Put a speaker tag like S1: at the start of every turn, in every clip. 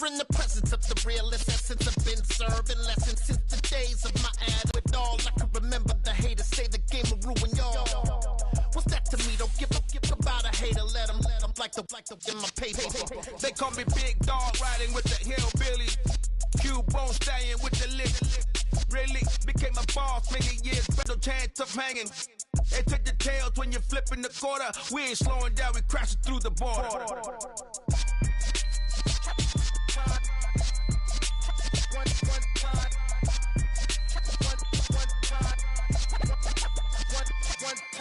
S1: in the presence of the realest essence. I've been serving lessons since the days of my ad. With all I can remember, the haters say the game will ruin y'all. What's that to me? Don't give about a hater. Let them like the in my paper.
S2: They call me Big Dog, riding with the hillbilly. Cubone stallion with the lick. Really became a boss, many years, but no chance of hanging. They took the tails when you're flipping the quarter. We ain't slowing down, we crashing through the border.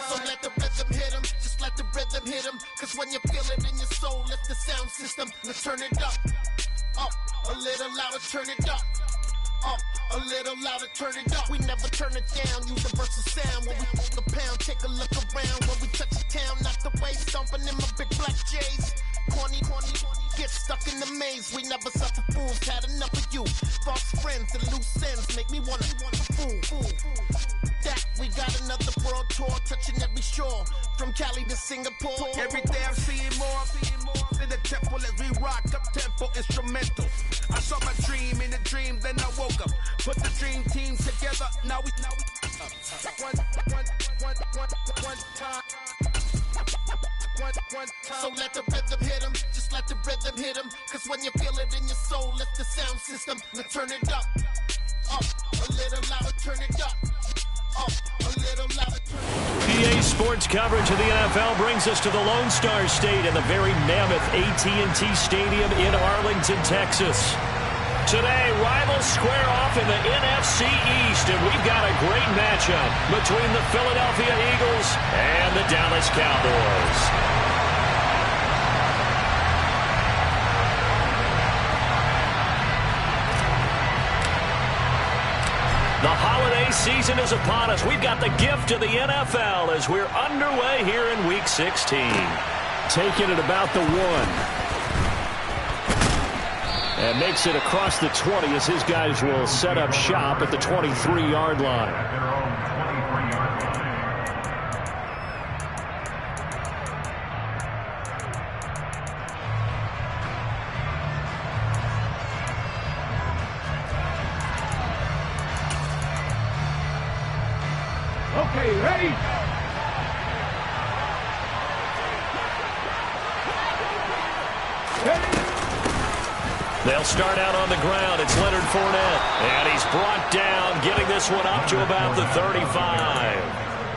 S1: So let the rhythm hit him, just let the rhythm hit him. Cause when you feel it in your soul, lift the sound system. Let's turn it up, a little louder, turn it up. A little louder, turn it up. We never turn it down, universal sound. When we hold the pound, take a look around. When we touch the town, not the way, stomping in my big black J's. Corny, get stuck in the maze. We never suffer fools, had enough of you. False friends and loose ends make me wanna fool. That we got another world tour, touching every shore, from Cali to Singapore.
S2: Every day I'm seeing more in the temple as we rock up tempo instrumentals. I saw my dream in a dream, then I woke up. Put the dream team together, now we one time.
S1: So let the rhythm hit him, just let the rhythm hit him. Cause when you feel it in your soul, lift the sound system. Let's turn it up, a little louder, turn it up.
S3: PA Sports coverage of the NFL brings us to the Lone Star State and the very mammoth AT&T Stadium in Arlington, Texas. Today, rivals square off in the NFC East, and we've got a great matchup between the Philadelphia Eagles and the Dallas Cowboys. The holiday season is upon us. We've got the gift of the NFL as we're underway here in Week 16. Taking it about the 1. And makes it across the 20 as his guys will set up shop at the 23-yard line.
S4: Okay, ready?
S3: They'll start out on the ground. It's Leonard Fournette. And he's brought down, getting this one up to about the 35.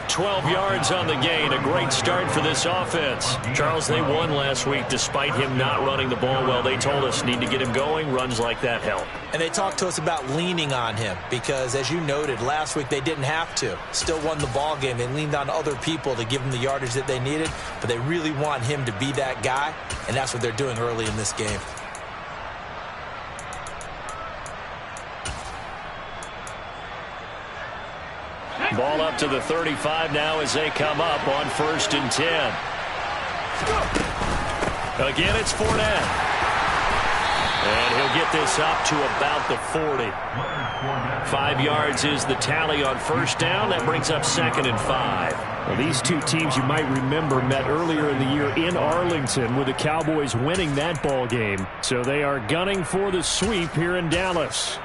S3: 12 yards on the gain. A great start for this offense. Charles, they won last week despite him not running the ball well. They told us need to get him going. Runs like that help.
S5: And they talked to us about leaning on him because, as you noted, last week they didn't have to. Still won the ball game. They leaned on other people to give them the yardage that they needed, but they really want him to be that guy, and that's what they're doing early in this game.
S3: Ball up to the 35 now as they come up on 1st and 10. Again, it's Fournette. And he'll get this up to about the 40. 5 yards is the tally on 1st down. That brings up 2nd and 5.
S6: Well, these two teams you might remember met earlier in the year in Arlington with the Cowboys winning that ball game. So they are gunning for the sweep here in Dallas.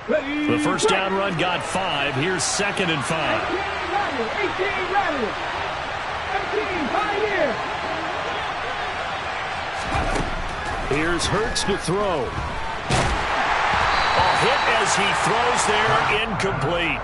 S3: The first down run got 5. Here's 2nd and 5.
S4: 18 ready. 18 pioneer.
S6: Here's Hurts to throw.
S3: A hit as he throws there, incomplete.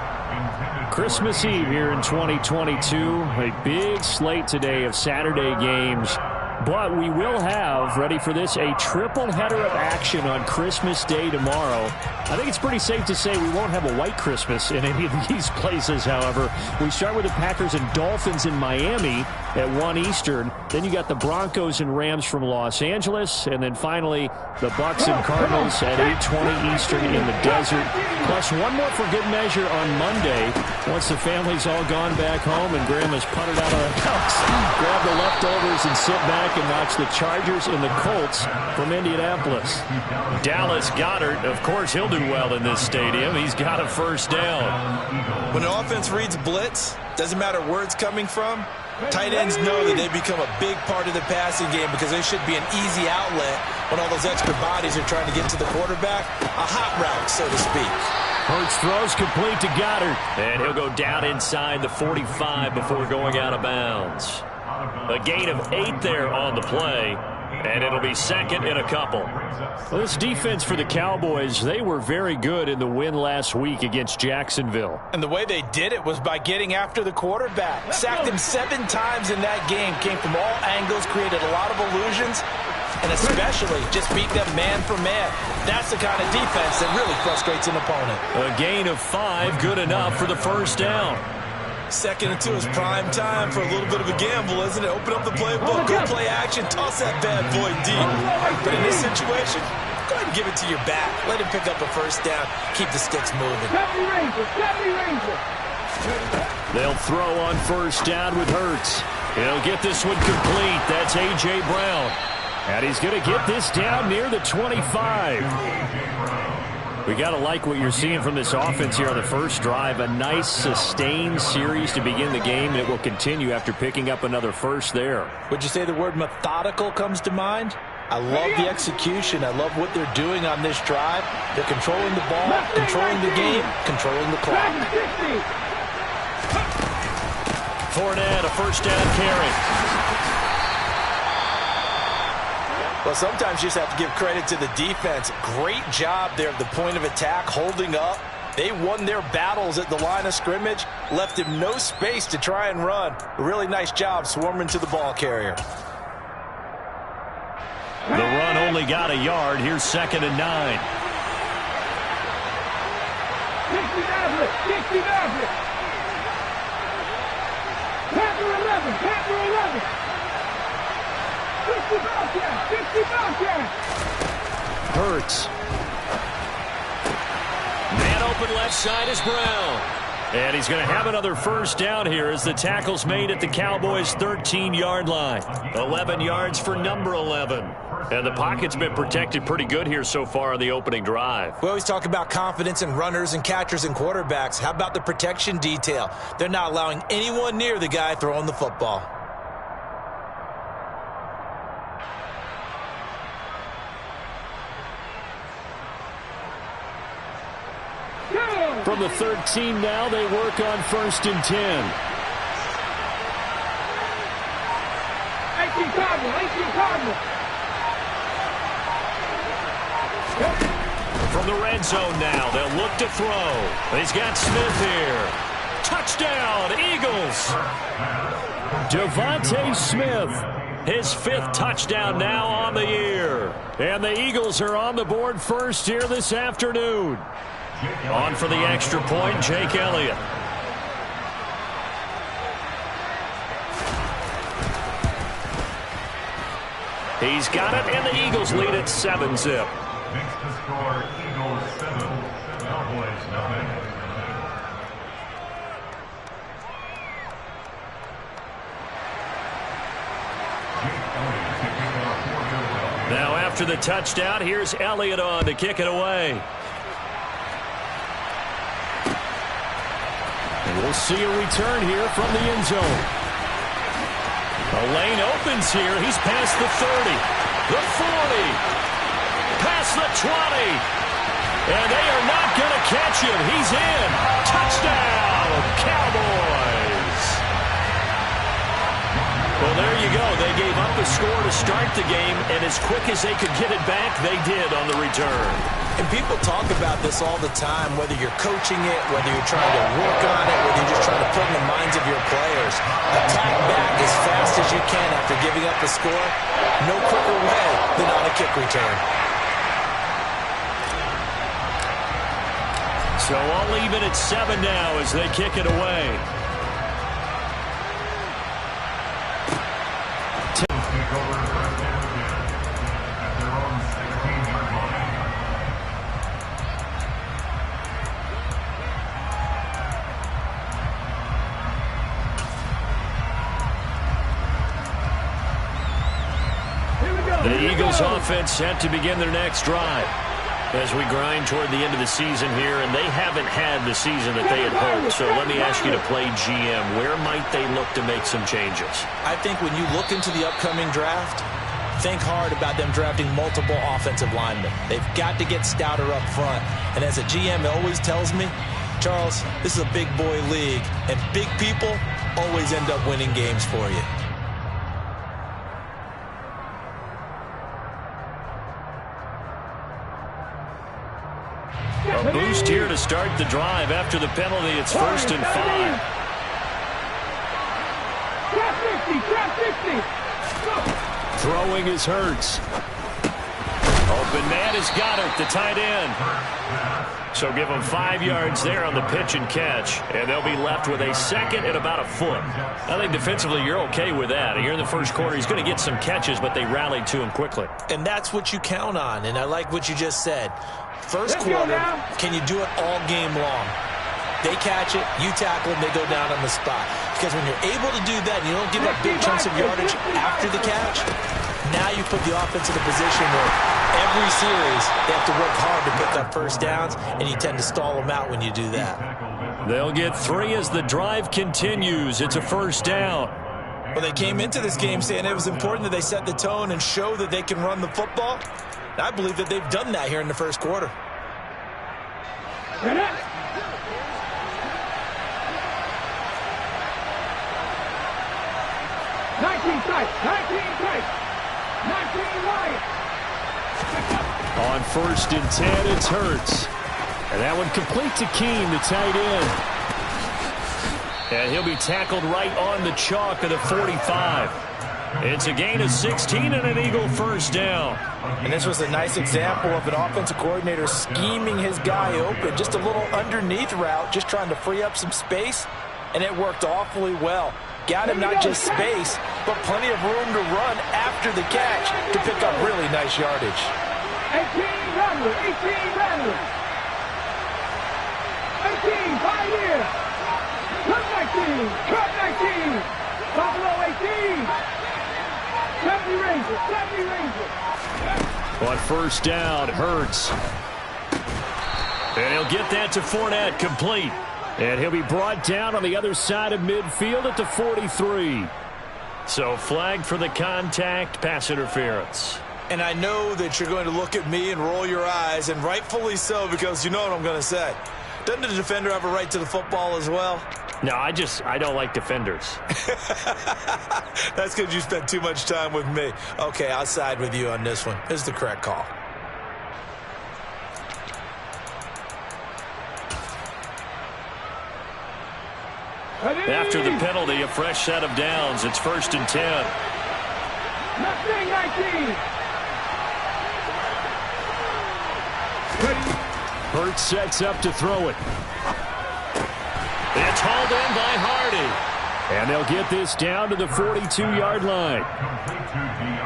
S6: Christmas Eve here in 2022. A big slate today of Saturday games. But we will have, ready for this, a triple header of action on Christmas Day tomorrow. I think it's pretty safe to say we won't have a white Christmas in any of these places, however. We start with the Packers and Dolphins in Miami at 1 Eastern. Then you got the Broncos and Rams from Los Angeles. And then finally, the Bucs and Cardinals at 8:20 Eastern in the desert. Plus one more for good measure on Monday. Once the family's all gone back home and Grandma's putted out of the house, grab the leftovers and sit back and watch the Chargers and the Colts from Indianapolis.
S3: Dallas Goedert, of course, he'll do well in this stadium. He's got a first down.
S5: When an offense reads blitz, doesn't matter where it's coming from, Tight ends know that they become a big part of the passing game because they should be an easy outlet when all those extra bodies are trying to get to the quarterback. A hot route, so to speak.
S3: Hurts throws complete to Goddard. And he'll go down inside the 45 before going out of bounds. A gain of 8 there on the play. And it'll be second and a couple. Well, this defense for the Cowboys, they were very good in the win last week against Jacksonville.
S5: And the way they did it was by getting after the quarterback. Sacked him 7 times in that game. Came from all angles, created a lot of illusions, and especially just beat them man for man. That's the kind of defense that really frustrates an opponent.
S3: A gain of 5, good enough for the first down.
S5: Second and 2 is prime time for a little bit of a gamble, isn't it? Open up the playbook, go play action, toss that bad boy deep. But in this situation, go ahead and give it to your back. Let him pick up a first down. Keep the sticks moving.
S3: They'll throw on first down with Hurts. He'll get this one complete. That's A.J. Brown. And he's going to get this down near the 25. We got to like what you're seeing from this offense here on the first drive. A nice, sustained series to begin the game, and it will continue after picking up another first there.
S5: Would you say the word methodical comes to mind? I love the execution. I love what they're doing on this drive. They're controlling the ball, controlling the game, controlling the clock.
S3: Fournette, a first down carry.
S5: Well, sometimes you just have to give credit to the defense. Great job there at the point of attack, holding up. They won their battles at the line of scrimmage, left him no space to try and run. A really nice job swarming to the ball carrier.
S3: The run only got a yard. Here's second and 9. Hurts. Man open left side is Brown. And he's going to have another first down here as the tackle's made at the Cowboys' 13-yard line. 11 yards for number 11. And the pocket's been protected pretty good here so far on the opening drive.
S5: We always talk about confidence in runners and catchers and quarterbacks. How about the protection detail? They're not allowing anyone near the guy throwing the football.
S3: From the 13 now, they work on first and 10.
S4: 18 Cardinal.
S3: From the red zone now, they'll look to throw. He's got Smith here. Touchdown, Eagles. Devontae Smith, his 5th touchdown now on the year. And the Eagles are on the board first here this afternoon. On for the extra point, Jake Elliott. He's got it, and the Eagles lead at 7-zip.
S7: Makes the score Eagles 7, Cowboys 9.
S3: Now after the touchdown, here's Elliott on to kick it away. And we'll see a return here from the end zone. The lane opens here. He's past the 30, the 40, past the 20. And they are not going to catch him. He's in. Touchdown, Cowboys. Well, there you go. They gave up a score to start the game, and as quick as they could get it back, they did on the return.
S5: And people talk about this all the time, whether you're coaching it, whether you're trying to work on it, whether you're just trying to put in the minds of your players. Attack back as fast as you can after giving up the score. No quicker way than on a kick return.
S3: So I'll leave it at 7 now as they kick it away. The Eagles offense set to begin their next drive. As we grind toward the end of the season here, and they haven't had the season that they had hoped. So let me ask you to play GM. Where might they look to make some changes?
S5: I think when you look into the upcoming draft, think hard about them drafting multiple offensive linemen. They've got to get stouter up front. And as a GM, it always tells me, Charles, this is a big boy league, and big people always end up winning games for you.
S3: A boost here to start the drive. After the penalty, it's 1st and 5.
S4: Trap 50.
S3: Throwing is Hurts. Open man has got it, the tight end. So give them 5 yards there on the pitch and catch, and they'll be left with a 2nd and about a foot. I think defensively you're okay with that. Here in the first quarter, he's going to get some catches, but they rallied to him quickly.
S5: And that's what you count on, and I like what you just said. First quarter, can you do it all game long? They catch it, you tackle, and they go down on the spot. Because when you're able to do that, and you don't give up big chunks of yardage after the catch, now you put the offense in a position where every series they have to work hard to pick up first downs, and you tend to stall them out when you do that.
S3: They'll get 3 as the drive continues. It's a 1st down.
S5: Well, they came into this game saying it was important that they set the tone and show that they can run the football. And I believe that they've done that here in the first quarter.
S4: 19 tight. 19 wide.
S3: On 1st and 10, it's Hurts. And that one complete to Keene, the tight end. And he'll be tackled right on the chalk of the 45. It's a gain of 16 and an Eagle 1st down.
S5: And this was a nice example of an offensive coordinator scheming his guy open. Just a little underneath route, just trying to free up some space. And it worked awfully well. Got him not just space, but plenty of room to run after the catch to pick up really nice yardage.
S4: 18 Rattler. 18, 5 years. Cut 19. Buffalo 18. 70 Rangers.
S3: On 1st down, Hurts. And he'll get that to Fournette, complete. And he'll be brought down on the other side of midfield at the 43. So flag for the contact, pass interference.
S5: And I know that you're going to look at me and roll your eyes, and rightfully so, because you know what I'm going to say. Doesn't the defender have a right to the football as well?
S3: No, I don't like defenders.
S5: That's because you spent too much time with me. Okay, I'll side with you on this one. This is the correct call.
S3: After the penalty, a fresh set of downs. It's 1st and 10.
S4: 19.
S3: Hurts sets up to throw it. It's hauled in by Hardy. And they'll get this down to the 42-yard line.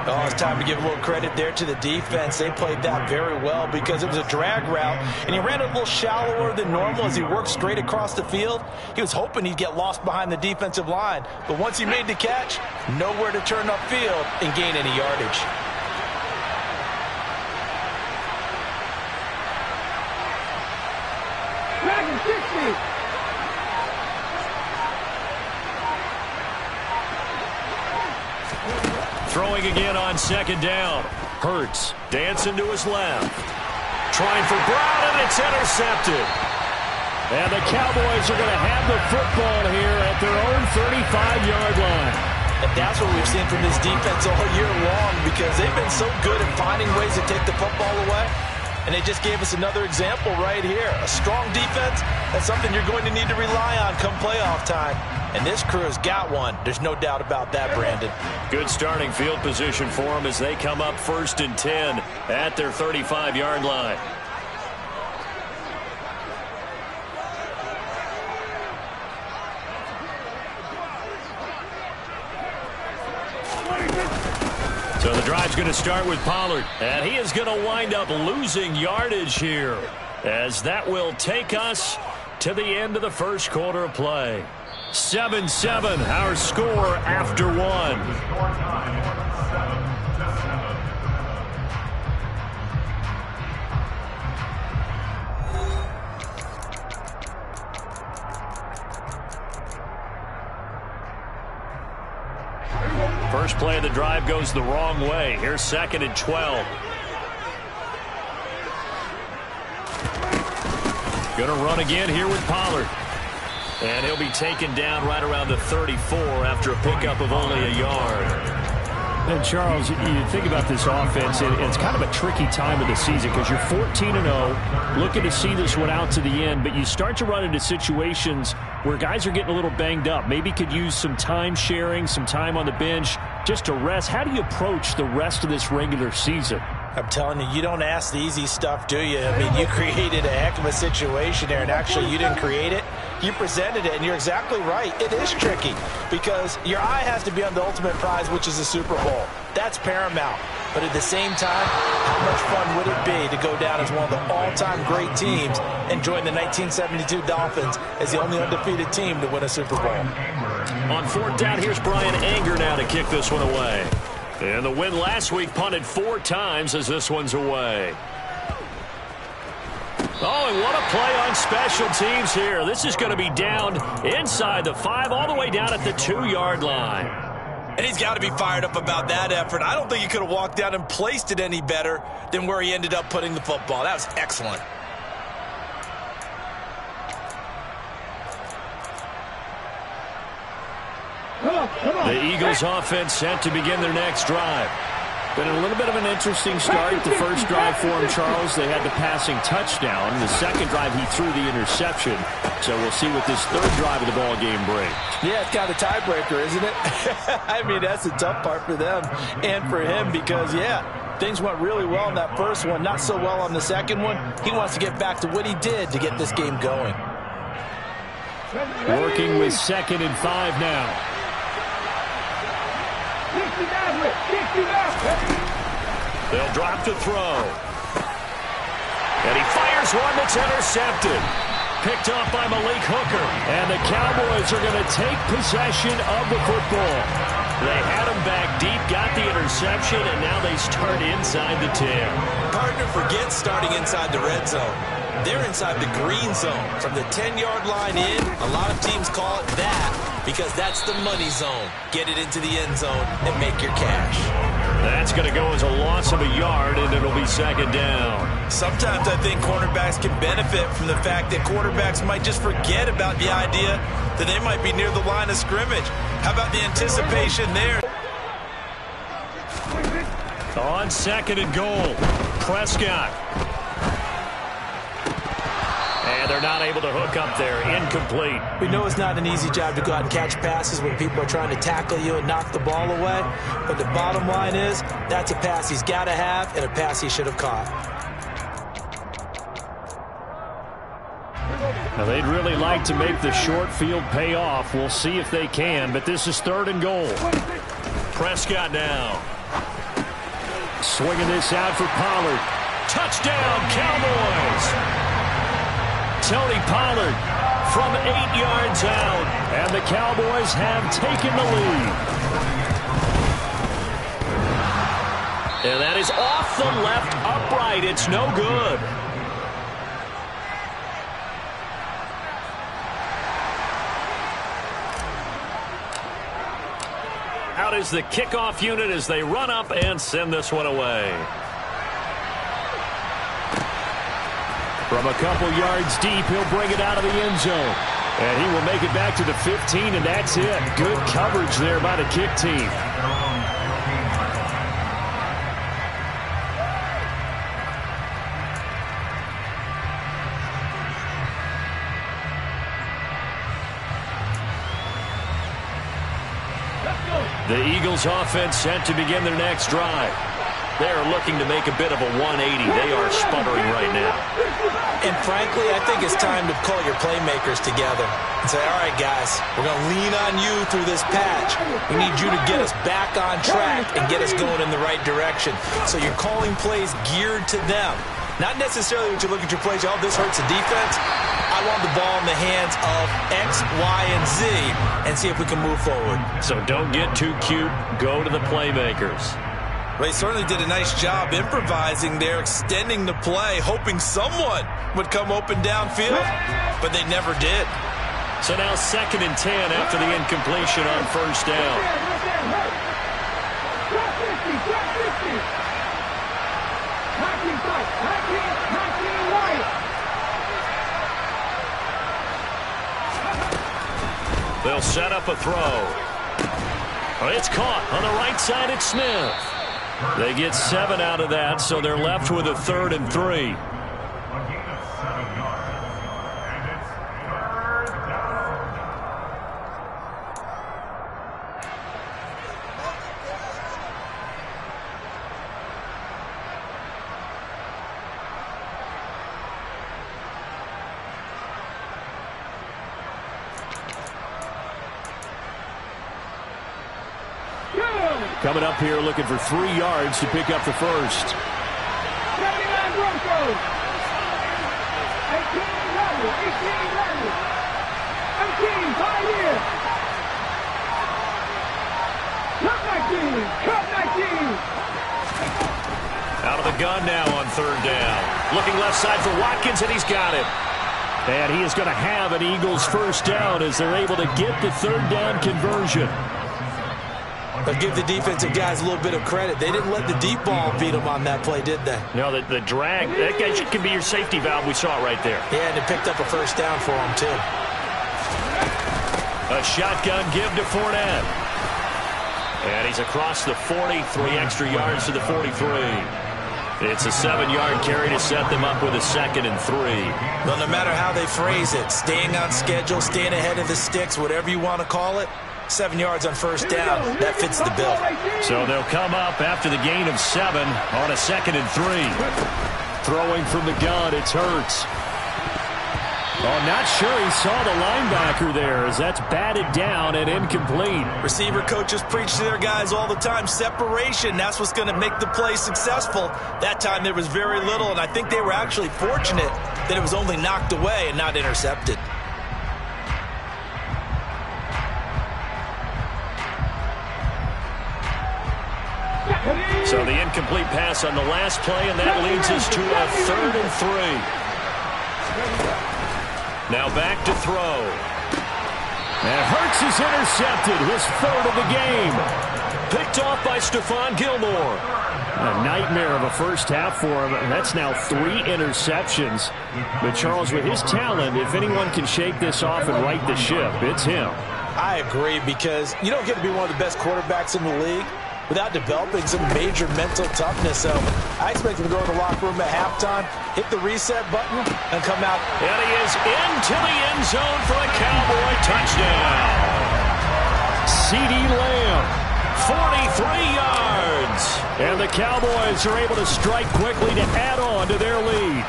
S5: Oh, it's time to give a little credit there to the defense. They played that very well because it was a drag route, and he ran a little shallower than normal as he worked straight across the field. He was hoping he'd get lost behind the defensive line, but once he made the catch, nowhere to turn upfield and gain any yardage.
S4: Dragon 60.
S3: Throwing again on 2nd down. Hurts dancing to his left. Trying for Brown, and it's intercepted. And the Cowboys are going to have the football here at their own 35-yard line.
S5: And that's what we've seen from this defense all year long, because they've been so good at finding ways to take the football away. And they just gave us another example right here. A strong defense, that's something you're going to need to rely on come playoff time. And this crew has got one. There's no doubt about that, Brandon.
S3: Good starting field position for them as they come up 1st and 10 at their 35-yard line. So the drive's going to start with Pollard, and he is going to wind up losing yardage here, as that will take us to the end of the first quarter of play. 7-7, our score after one. First play of the drive goes the wrong way. Here's 2nd and 12. Going to run again here with Pollard. And he'll be taken down right around the 34 after a pickup of only a yard.
S6: And Charles, you think about this offense, and it's kind of a tricky time of the season because you're 14-0, looking to see this one out to the end, but you start to run into situations where guys are getting a little banged up. Maybe could use some time sharing, some time on the bench just to rest. How do you approach the rest of this regular season?
S5: I'm telling you, you don't ask the easy stuff, do you? I mean, you created a heck of a situation there, and actually you didn't create it. You presented it, and you're exactly right. It is tricky because your eye has to be on the ultimate prize, which is the Super Bowl. That's paramount. But at the same time, how much fun would it be to go down as one of the all-time great teams and join the 1972 Dolphins as the only undefeated team to win a Super Bowl?
S3: On 4th down, here's Brian Anger now to kick this one away. And the win last week punted 4 times as this one's away. Oh, and what a play on special teams here. This is going to be down inside the 5, all the way down at the 2-yard line.
S5: And he's got to be fired up about that effort. I don't think he could have walked down and placed it any better than where he ended up putting the football. That was excellent.
S3: The Eagles offense set to begin their next drive.
S6: Been a little bit of an interesting start. The first drive for him, Charles, they had the passing touchdown. The second drive, he threw the interception. So we'll see what this third drive of the ball game brings.
S5: Yeah, it's kind of a tiebreaker, isn't it? I mean, that's the tough part for them and for him because, yeah, things went really well in that first one, not so well on the second one. He wants to get back to what he did to get this game going.
S6: Working with 2nd and 5 now.
S3: They'll drop to throw. And he fires one that's intercepted. Picked off by Malik Hooker. And the Cowboys are going to take possession of the football. They had him back deep, got the interception, and now they start inside the 10.
S5: Partner forgets starting inside the red zone. They're inside the green zone. From the 10-yard line in, a lot of teams call it that because that's the money zone. Get it into the end zone and make your cash.
S3: That's going to go as a loss of a yard, and it'll be 2nd down.
S5: Sometimes I think cornerbacks can benefit from the fact that quarterbacks might just forget about the idea that they might be near the line of scrimmage. How about the anticipation there?
S3: On 2nd and goal, Prescott. And they're not able to hook up there. Incomplete.
S5: We know it's not an easy job to go out and catch passes when people are trying to tackle you and knock the ball away. But the bottom line is, that's a pass he's got to have and a pass he should have caught.
S6: Now, they'd really like to make the short field pay off. We'll see if they can, but this is 3rd and goal.
S3: Prescott now.
S6: Swinging this out for Pollard.
S3: Touchdown, Cowboys! Tony Pollard from 8 yards out.
S6: And the Cowboys have taken the lead.
S3: And that is off the left upright. It's no good. Out is the kickoff unit as they run up and send this one away.
S6: From a couple yards deep, he'll bring it out of the end zone. And he will make it back to the 15, and that's it. Good coverage there by the kick team.
S3: The Eagles offense set to begin their next drive. They're looking to make a bit of a 180. They are sputtering right now.
S5: And frankly, I think it's time to call your playmakers together and say, all right, guys, we're going to lean on you through this patch. We need you to get us back on track and get us going in the right direction. So you're calling plays geared to them. Not necessarily when you look at your plays, oh, this hurts the defense. I want the ball in the hands of X, Y, and Z and see if we can move forward.
S3: So don't get too cute. Go to the playmakers.
S5: They certainly did a nice job improvising there, extending the play, hoping someone would come open downfield, but they never did.
S3: So now 2nd and 10 after the incompletion on 1st down.
S4: 19 tight. 19 wide.
S3: They'll set up a throw. It's caught on the right side. It's Smith. They get 7 out of that, so they're left with a 3rd and 3. Coming up here looking for 3 yards to pick up the first.
S4: 79 Broncos. 18 Rebels. 18 Rebels. 18 Pioneer. Cup 19. Cup 19.
S3: Out of the gun now on 3rd down. Looking left side for Watkins, and he's got it. And he is going to have an Eagles first down as they're able to get the 3rd down conversion.
S5: But give the defensive guys a little bit of credit. They didn't let the deep ball beat them on that play, did they?
S3: No, the drag, that guy can be your safety valve. We saw it right there.
S5: Yeah, and it picked up a first down for them, too.
S3: A shotgun give to Fournette. And he's across the 40, 3 extra yards to the 43. It's a 7-yard carry to set them up with a 2nd and 3.
S5: Well, no matter how they phrase it, staying on schedule, staying ahead of the sticks, whatever you want to call it, 7 yards on first down, that fits the bill.
S3: So they'll come up after the gain of 7 on a 2nd and 3. Throwing from the gun, it's Hurts. Oh, not sure he saw the linebacker there as that's batted down and incomplete.
S5: Receiver coaches preach to their guys all the time, separation, that's what's going to make the play successful. That time there was very little, and I think they were actually fortunate that it was only knocked away and not intercepted.
S3: So the incomplete pass on the last play, and that leads us to a 3rd and 3. Now back to throw.
S6: And Hurts is intercepted, his 3rd of the game.
S3: Picked off by Stephon Gilmore.
S6: A nightmare of a first half for him. That's now 3 interceptions. But Charles, with his talent, if anyone can shake this off and right the ship, it's him.
S5: I agree, because you don't get to be one of the best quarterbacks in the league without developing some major mental toughness. So I expect him to go in the locker room at halftime, hit the reset button, and come out.
S3: And he is into the end zone for a Cowboy touchdown. CeeDee Lamb, 43 yards. And the Cowboys are able to strike quickly to add on to their lead.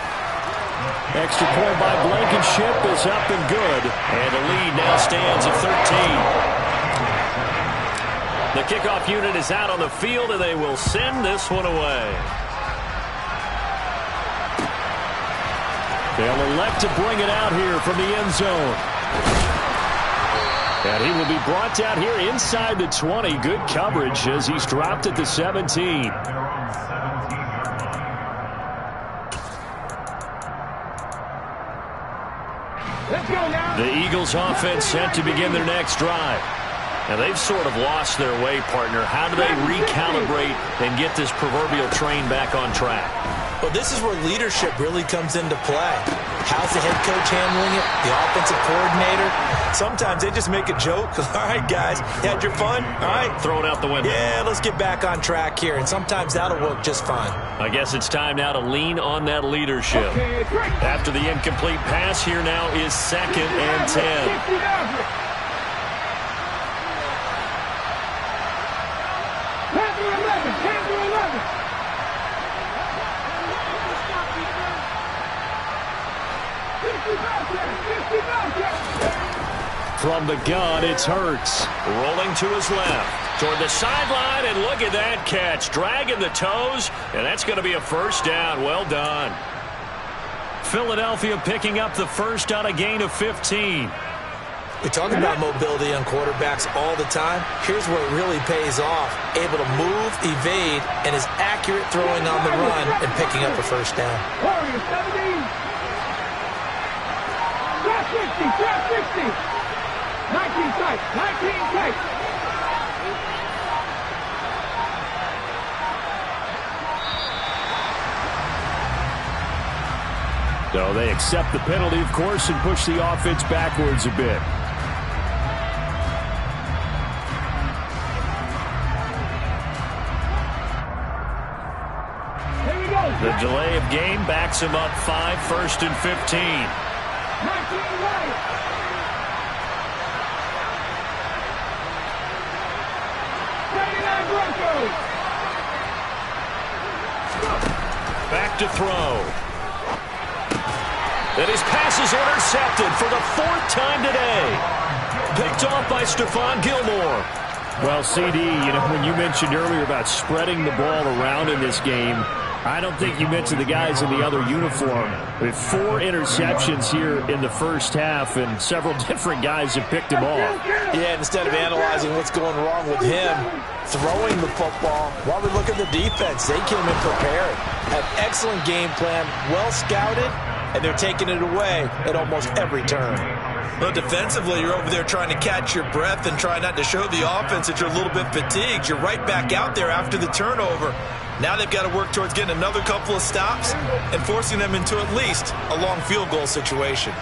S3: Extra point by Blankenship is up and good. And the lead now stands at 13. The kickoff unit is out on the field, and they will send this one away. They'll elect to bring it out here from the end zone. And he will be brought down here inside the 20. Good coverage as he's dropped at the 17. The Eagles offense set to begin their next drive. Now, they've sort of lost their way, partner. How do they recalibrate and get this proverbial train back on track?
S5: Well, this is where leadership really comes into play. How's the head coach handling it? The offensive coordinator? Sometimes they just make a joke. All right, guys, you had your fun? All right.
S3: Throw it out the window.
S5: Yeah, let's get back on track here. And sometimes that'll work just fine.
S3: I guess it's time now to lean on that leadership. After the incomplete pass, here now is 2nd and 10. From the gun, it's Hurts. Rolling to his left. Toward the sideline, and look at that catch. Dragging the toes, and that's going to be a first down. Well done. Philadelphia picking up the first on a gain of 15.
S5: We talk about mobility on quarterbacks all the time. Here's where it really pays off. Able to move, evade, and is accurate throwing on the run and picking up a first down.
S4: 19 tight. 19 tight.
S6: So they accept the penalty, of course, and push the offense backwards a bit.
S3: The delay of game backs him up 5, 1st and 15.
S4: 19 right. Broncos.
S3: Back to throw. And his pass is intercepted for the 4th time today. Picked off by Stephon Gilmore.
S6: Well, CD, when you mentioned earlier about spreading the ball around in this game, I don't think you mentioned the guys in the other uniform. With 4 interceptions here in the first half, and several different guys have picked him off.
S5: Yeah, instead of analyzing what's going wrong with him throwing the football, while we look at the defense, they came in prepared. Had excellent game plan, well scouted, and they're taking it away at almost every turn.
S8: Well, defensively, you're over there trying to catch your breath and try not to show the offense that you're a little bit fatigued. You're right back out there after the turnover. Now they've got to work towards getting another couple of stops and forcing them into at least a long field goal situation.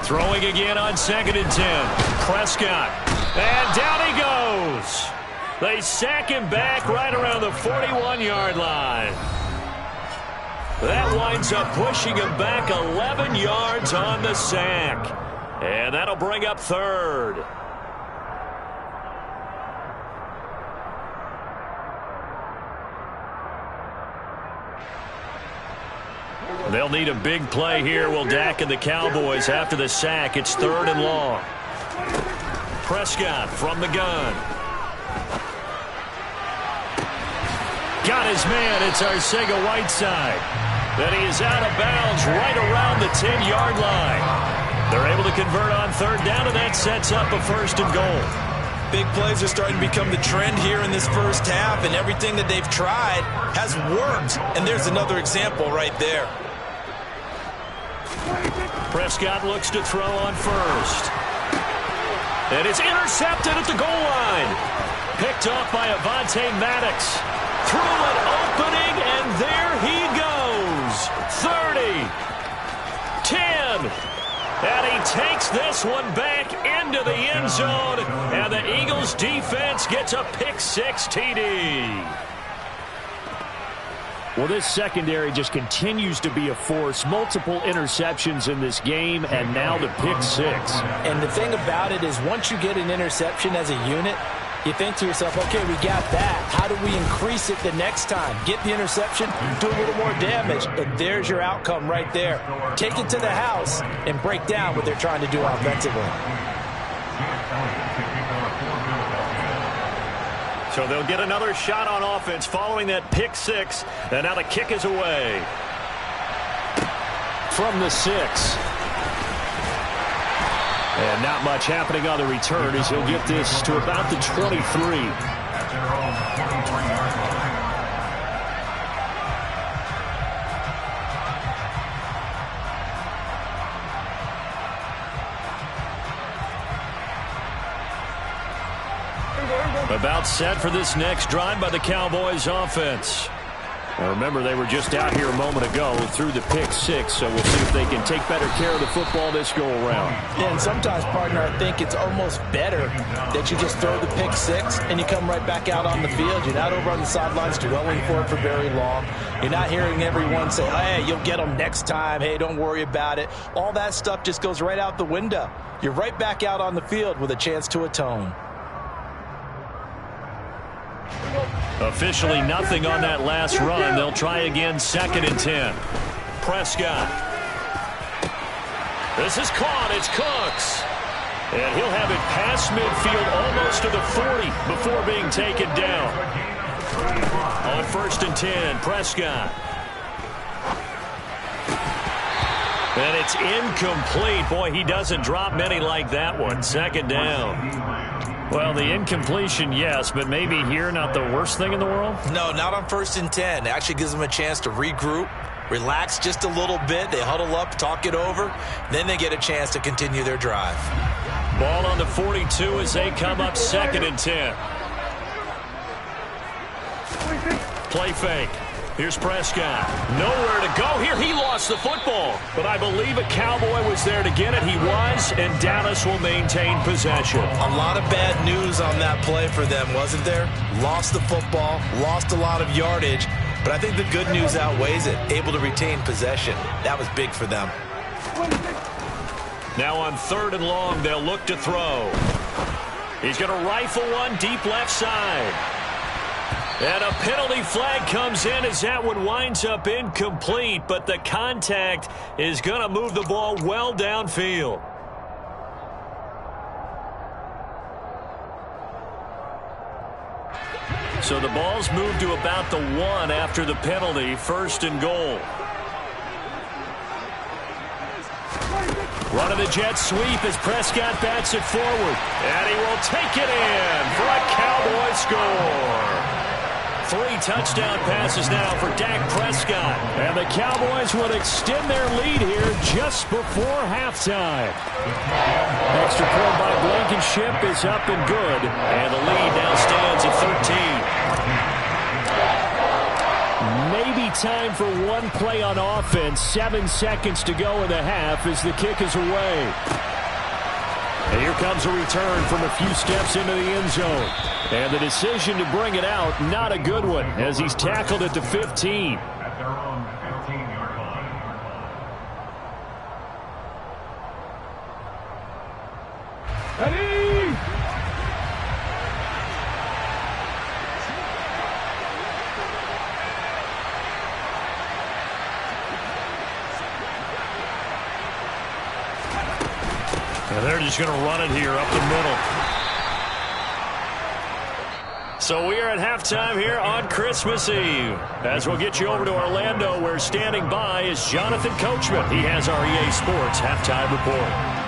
S3: Throwing again on 2nd and 10. Prescott. And down he goes. They sack him back right around the 41-yard line. That winds up pushing him back 11 yards on the sack. And that'll bring up 3rd. They'll need a big play here, will Dak and the Cowboys. After the sack, it's 3rd and long. Prescott from the gun. Got his man. It's Arcega-Whiteside. Then he is out of bounds right around the 10-yard line. They're able to convert on 3rd down, and that sets up a 1st and goal.
S8: Big plays are starting to become the trend here in this first half, and everything that they've tried has worked. And there's another example right there.
S3: Prescott looks to throw on 1st. And it's intercepted at the goal line. Picked off by Avonte Maddox. Through an opening, and there he goes. 30. 10. And he takes this one back into the end zone. And the Eagles defense gets a pick-6 TD.
S6: Well, this secondary just continues to be a force. Multiple interceptions in this game, and now the pick-6.
S5: And the thing about it is once you get an interception as a unit, you think to yourself, okay, we got that. How do we increase it the next time? Get the interception, do a little more damage, and there's your outcome right there. Take it to the house and break down what they're trying to do offensively.
S3: So they'll get another shot on offense following that pick-6, and now the kick is away. From the 6. And not much happening on the return as he'll get this to about the 23. About set for this next drive by the Cowboys offense. Now remember, they were just out here a moment ago through the pick-6, so we'll see if they can take better care of the football this go-around.
S5: Yeah, and sometimes, partner, I think it's almost better that you just throw the pick-6 and you come right back out on the field. You're not over on the sidelines dwelling for it for very long. You're not hearing everyone say, hey, you'll get them next time. Hey, don't worry about it. All that stuff just goes right out the window. You're right back out on the field with a chance to atone.
S3: Officially nothing on that last run. They'll try again, 2nd and 10. Prescott. This is caught. It's Cooks. And he'll have it past midfield almost to the 40 before being taken down. On 1st and 10, Prescott. And it's incomplete. Boy, he doesn't drop many like that one. 2nd down. Well, the incompletion, yes, but maybe here not the worst thing in the world?
S8: No, not on 1st and 10. It actually gives them a chance to regroup, relax just a little bit. They huddle up, talk it over. Then they get a chance to continue their drive.
S3: Ball on the 42 as they come up 2nd and 10. Play fake. Here's Prescott. Nowhere to go here. He lost the football. But I believe a Cowboy was there to get it. He was, and Dallas will maintain possession.
S8: A lot of bad news on that play for them, wasn't there? Lost the football, lost a lot of yardage, but I think the good news outweighs it. Able to retain possession. That was big for them.
S3: Now on 3rd and long, they'll look to throw. He's going to rifle one deep left side. And a penalty flag comes in as that one winds up incomplete, but the contact is going to move the ball well downfield. So the ball's moved to about the 1 after the penalty, 1st and goal. Run of the jet sweep as Prescott bats it forward. And he will take it in for a Cowboy score. 3 touchdown passes now for Dak Prescott. And the Cowboys would extend their lead here just before halftime. Extra point by Blankenship is up and good. And the lead now stands at 13. Maybe time for one play on offense. 7 seconds to go in the half as the kick is away. And here comes a return from a few steps into the end zone. And the decision to bring it out, not a good one, as he's tackled at the 15.
S7: At their own 15-yard line.
S4: Ready?
S3: And they're just going to run it here up the middle. So we are at halftime here on Christmas Eve. As we'll get you over to Orlando, where standing by is Jonathan Coachman. He has our EA Sports halftime report.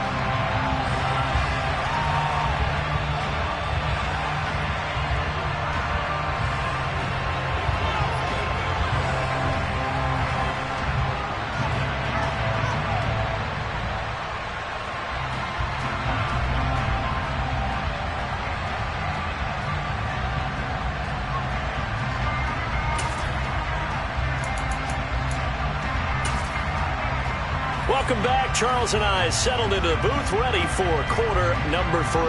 S3: Welcome back. Charles and I settled into the booth, ready for quarter number 3.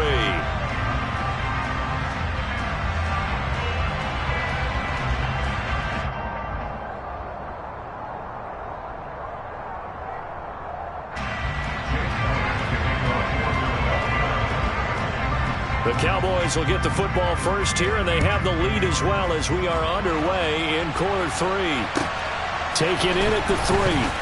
S3: The Cowboys will get the football first here, and they have the lead as well as we are underway in quarter 3. Taken in at the 3.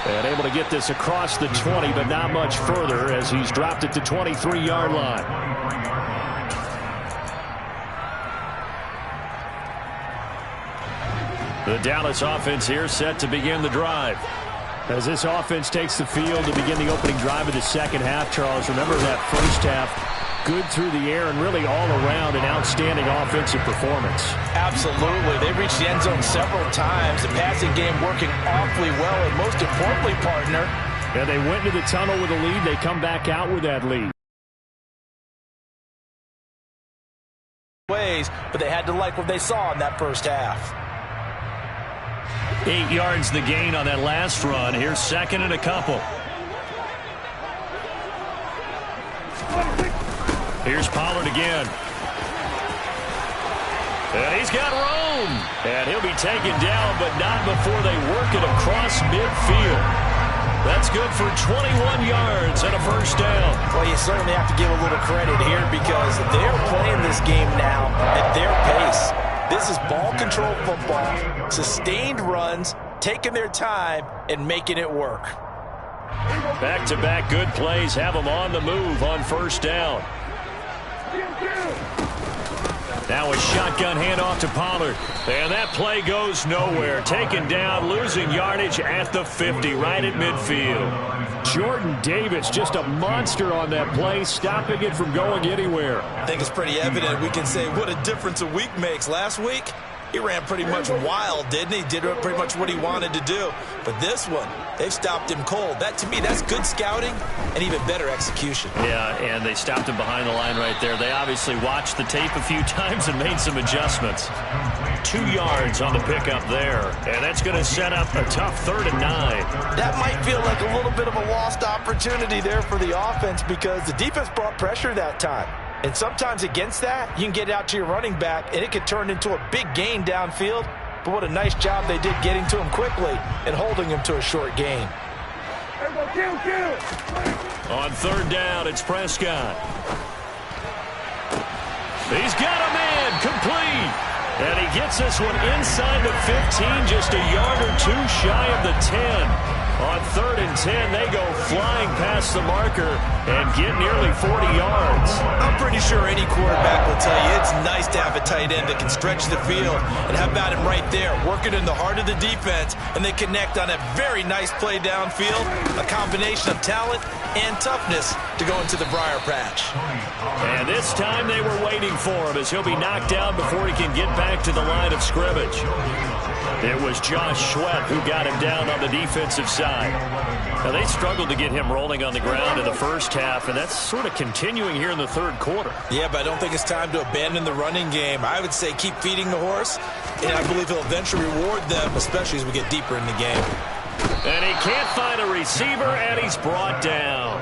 S3: And able to get this across the 20, but not much further as he's dropped it to 23-yard line. The Dallas offense here set to begin the drive. As this offense takes the field to begin the opening drive of the second half, Charles, remember that first half, good through the air and really all around an outstanding offensive performance.
S5: Absolutely. They reached the end zone several times. The passing game working awfully well, and most importantly, partner.
S6: Yeah, they went into the tunnel with a lead. They come back out with that lead.
S5: But they had to like what they saw in that first half.
S3: 8 yards the gain on that last run. Here's 2nd and a couple. Here's Pollard again. And he's got room. And he'll be taken down, but not before they work it across midfield. That's good for 21 yards and a first down.
S5: Well, you certainly have to give a little credit here because they're playing this game now at their pace. This is ball control football, sustained runs, taking their time, and making it work.
S3: Back-to-back good plays have them on the move on first down. Now a shotgun handoff to Pollard. And that play goes nowhere. Taken down, losing yardage at the 50, right at midfield.
S6: Jordan Davis, just a monster on that play, stopping it from going anywhere.
S8: I think it's pretty evident. We can say what a difference a week makes. Last week, he ran pretty much wild, didn't he? Did pretty much what he wanted to do. But this one, they've stopped him cold. That, to me, that's good scouting and even better execution.
S3: Yeah, and they stopped him behind the line right there. They obviously watched the tape a few times and made some adjustments. 2 yards on the pickup there, and that's going to set up a tough 3rd and 9.
S8: That might feel like a little bit of a lost opportunity there for the offense because the defense brought pressure that time. And sometimes against that, you can get out to your running back, and it could turn into a big gain downfield. But what a nice job they did getting to him quickly and holding him to a short gain.
S3: On 3rd down, it's Prescott. He's got a man, complete. And he gets this one inside the 15, just a yard or 2 shy of the 10. On 3rd and 10, they go flying past the marker and get nearly 40 yards.
S8: I'm pretty sure any quarterback will tell you it's nice to have a tight end that can stretch the field. And how about him right there, working in the heart of the defense, and they connect on a very nice play downfield, a combination of talent and toughness to go into the briar patch.
S3: And this time they were waiting for him as he'll be knocked down before he can get back to the line of scrimmage. It was Josh Sweat who got him down on the defensive side. Now, they struggled to get him rolling on the ground in the first half, and that's sort of continuing here in the 3rd quarter.
S8: Yeah, but I don't think it's time to abandon the running game. I would say keep feeding the horse, and I believe he'll eventually reward them, especially as we get deeper in the game.
S3: And he can't find a receiver, and he's brought down.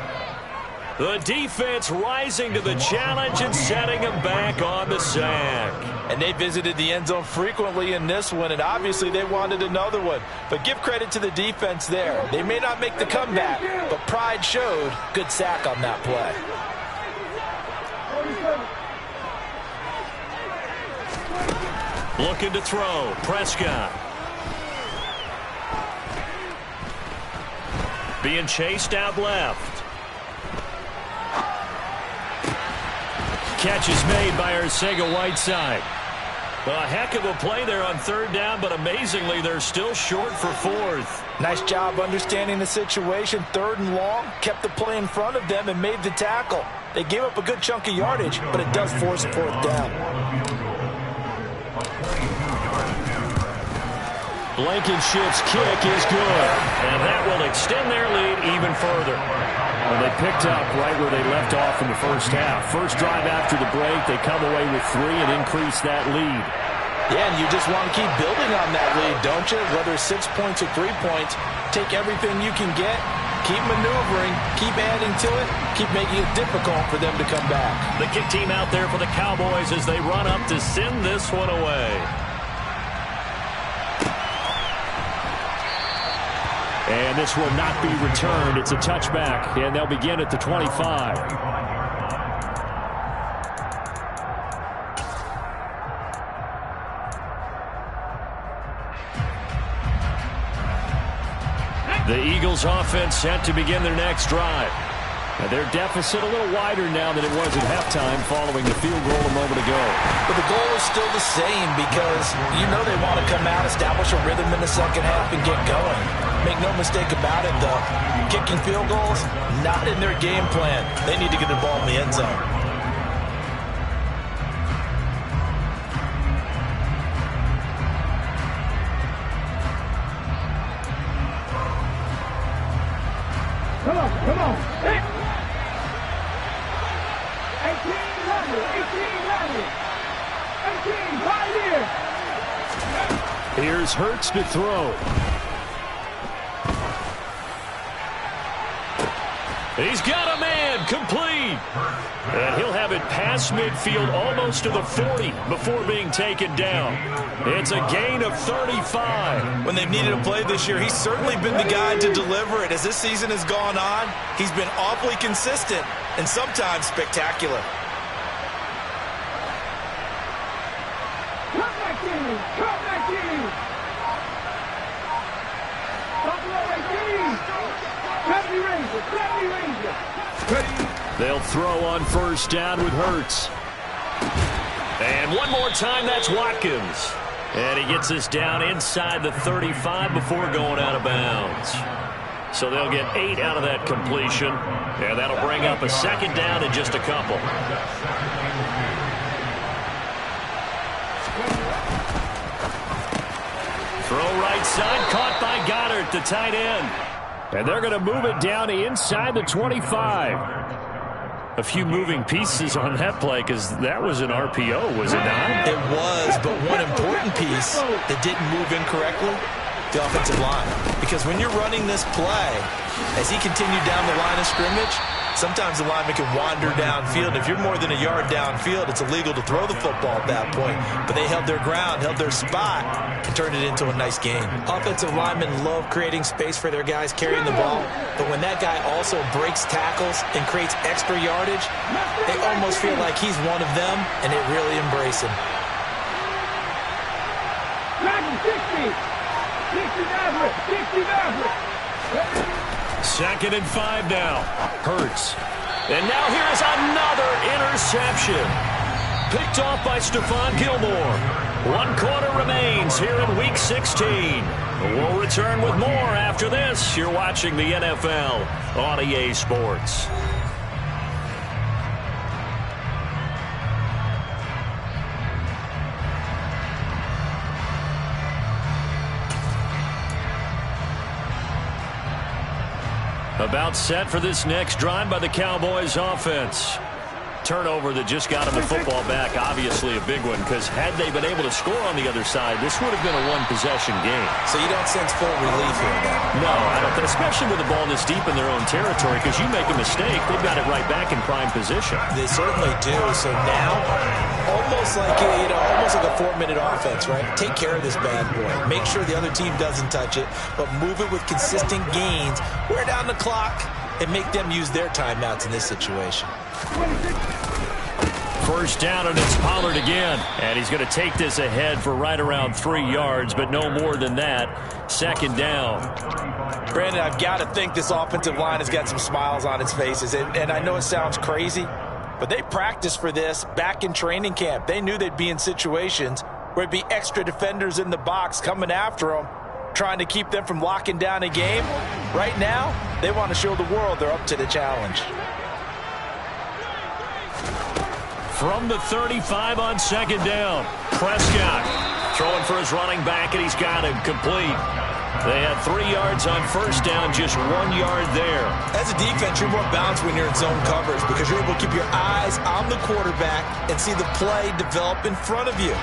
S3: The defense rising to the challenge and setting him back on the sack.
S8: And they visited the end zone frequently in this one, and obviously they wanted another one. But give credit to the defense there. They may not make the comeback, but pride showed. Good sack on that play.
S3: Looking to throw, Prescott. Being chased out left. Catch is made by Arcega-Whiteside. A heck of a play there on 3rd down, but amazingly, they're still short for 4th.
S8: Nice job understanding the situation. 3rd and long, kept the play in front of them and made the tackle. They gave up a good chunk of yardage, but it does force a 4th down.
S3: Blankenship's kick is good, and that will extend their lead even further. Well, they picked up right where they left off in the first half. First drive after the break, they come away with 3 and increase that lead.
S8: Yeah, and you just want to keep building on that lead, don't you? Whether it's 6 points or 3 points, take everything you can get, keep maneuvering, keep adding to it, keep making it difficult for them to come back.
S3: The kick team out there for the Cowboys as they run up to send this one away. And this will not be returned. It's a touchback, and they'll begin at the 25. The Eagles offense set to begin their next drive. And their deficit a little wider now than it was at halftime following the field goal a moment ago.
S8: But the goal is still the same because you know they want to come out, establish a rhythm in the second half, and get going. Make no mistake about it, though. Kicking field goals, not in their game plan. They need to get the ball in the end zone.
S4: Come on, come on. 18 right here.
S3: Here's Hurts to throw. He's got a man, complete. And he'll have it past midfield almost to the 40 before being taken down. It's a gain of 35.
S8: When they've needed a play this year, he's certainly been the guy to deliver it. As this season has gone on, he's been awfully consistent and sometimes spectacular.
S4: Come back in. Come back in.
S3: They'll throw on first down with Hurts. And one more time, that's Watkins. And he gets us down inside the 35 before going out of bounds. So they'll get 8 out of that completion. And that'll bring up a second down in just a couple. Throw right side, caught by Goddard, the tight end. And they're going to move it down inside the 25. A few moving pieces on that play because that was an RPO, was it not?
S8: It was, but one important piece that didn't move incorrectly, the offensive line. Because when you're running this play, as he continued down the line of scrimmage, sometimes the lineman can wander downfield. If you're more than a yard downfield, it's illegal to throw the football at that point. But they held their ground, held their spot, and turned it into a nice game. Offensive linemen love creating space for their guys carrying the ball. But when that guy also breaks tackles and creates extra yardage, they almost feel like he's one of them, and they really embrace him.
S3: 2nd and 5 now. Hurts. And now here is another interception. Picked off by Stephon Gilmore. 1 quarter remains here in Week 16. We'll return with more after this. You're watching the NFL on EA Sports. About set for this next drive by the Cowboys offense. Turnover that just got him the football back, obviously a big one, because had they been able to score on the other side, this would have been a one-possession game.
S8: So you don't sense full relief here, then?
S3: No, I don't, especially with the ball this deep in their own territory, because you make a mistake, they've got it right back in prime position.
S8: They certainly do. So now, almost like a 4-minute offense, right? Take care of this bad boy. Make sure the other team doesn't touch it, but move it with consistent gains. Wear down the clock and make them use their timeouts in this situation.
S3: First down, and it's Pollard again. And he's going to take this ahead for right around 3 yards, but no more than that. 2nd down.
S8: Brandon, I've got to think this offensive line has got some smiles on its faces. And I know it sounds crazy, but they practiced for this back in training camp. They knew they'd be in situations where it'd be extra defenders in the box coming after them, trying to keep them from locking down a game. Right now, they want to show the world they're up to the challenge.
S3: From the 35 on 2nd down, Prescott throwing for his running back, and he's got him complete. They had 3 yards on 1st down, just 1 yard there.
S8: As a defense, you're more balanced when you're in zone coverage because you're able to keep your eyes on the quarterback and see the play develop in front of you.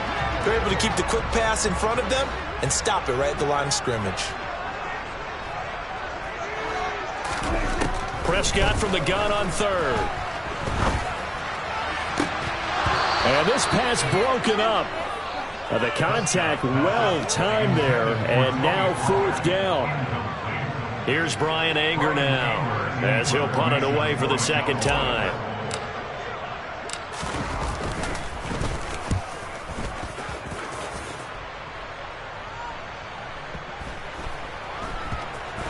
S8: You're able to keep the quick pass in front of them and stop it right at the line of scrimmage.
S3: Prescott from the gun on 3rd. And this pass broken up. The contact well timed there, and now 4th down. Here's Brian Anger now as he'll punt it away for the 2nd time.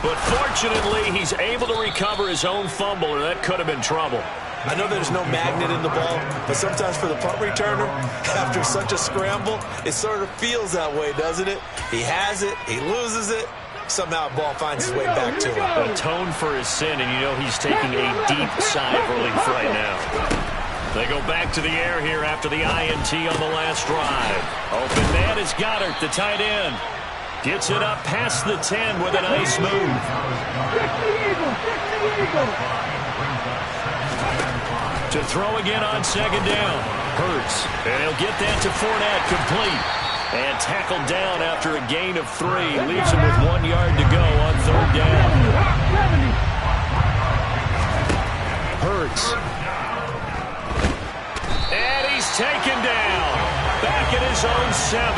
S3: But fortunately, he's able to recover his own fumble, or that could have been trouble.
S8: I know there's no magnet in the ball, but sometimes for the punt returner, after such a scramble, it sort of feels that way, doesn't it? He has it, he loses it, somehow the ball finds its way back to him.
S3: Atone for his sin, and you know he's taking a deep sigh of relief right now. They go back to the air here after the INT on the last drive. Open man is Goddard, the tight end. Gets it up past the 10 with a nice move. To throw again on 2nd down. Hurts. And he'll get that to Fournette, complete. And tackled down after a gain of 3. Leaves him with 1 yard to go on 3rd down. Hurts. And he's taken down. Back at his own 7.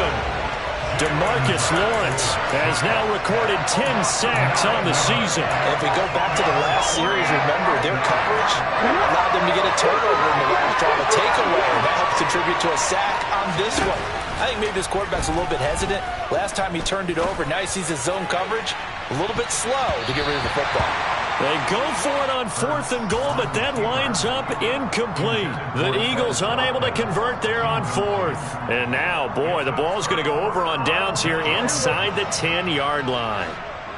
S3: DeMarcus Lawrence has now recorded 10 sacks on the season.
S8: If we go back to the last series, remember, their coverage allowed them to get a turnover in the last drive, a takeaway, and that helps contribute to a sack on this one. I think maybe this quarterback's a little bit hesitant. Last time he turned it over, now he sees his zone coverage a little bit slow to get rid of the football.
S3: They go for it on 4th and goal, but that winds up incomplete. The Eagles unable to convert there on 4th. And now, boy, the ball's going to go over on downs here inside the 10-yard line.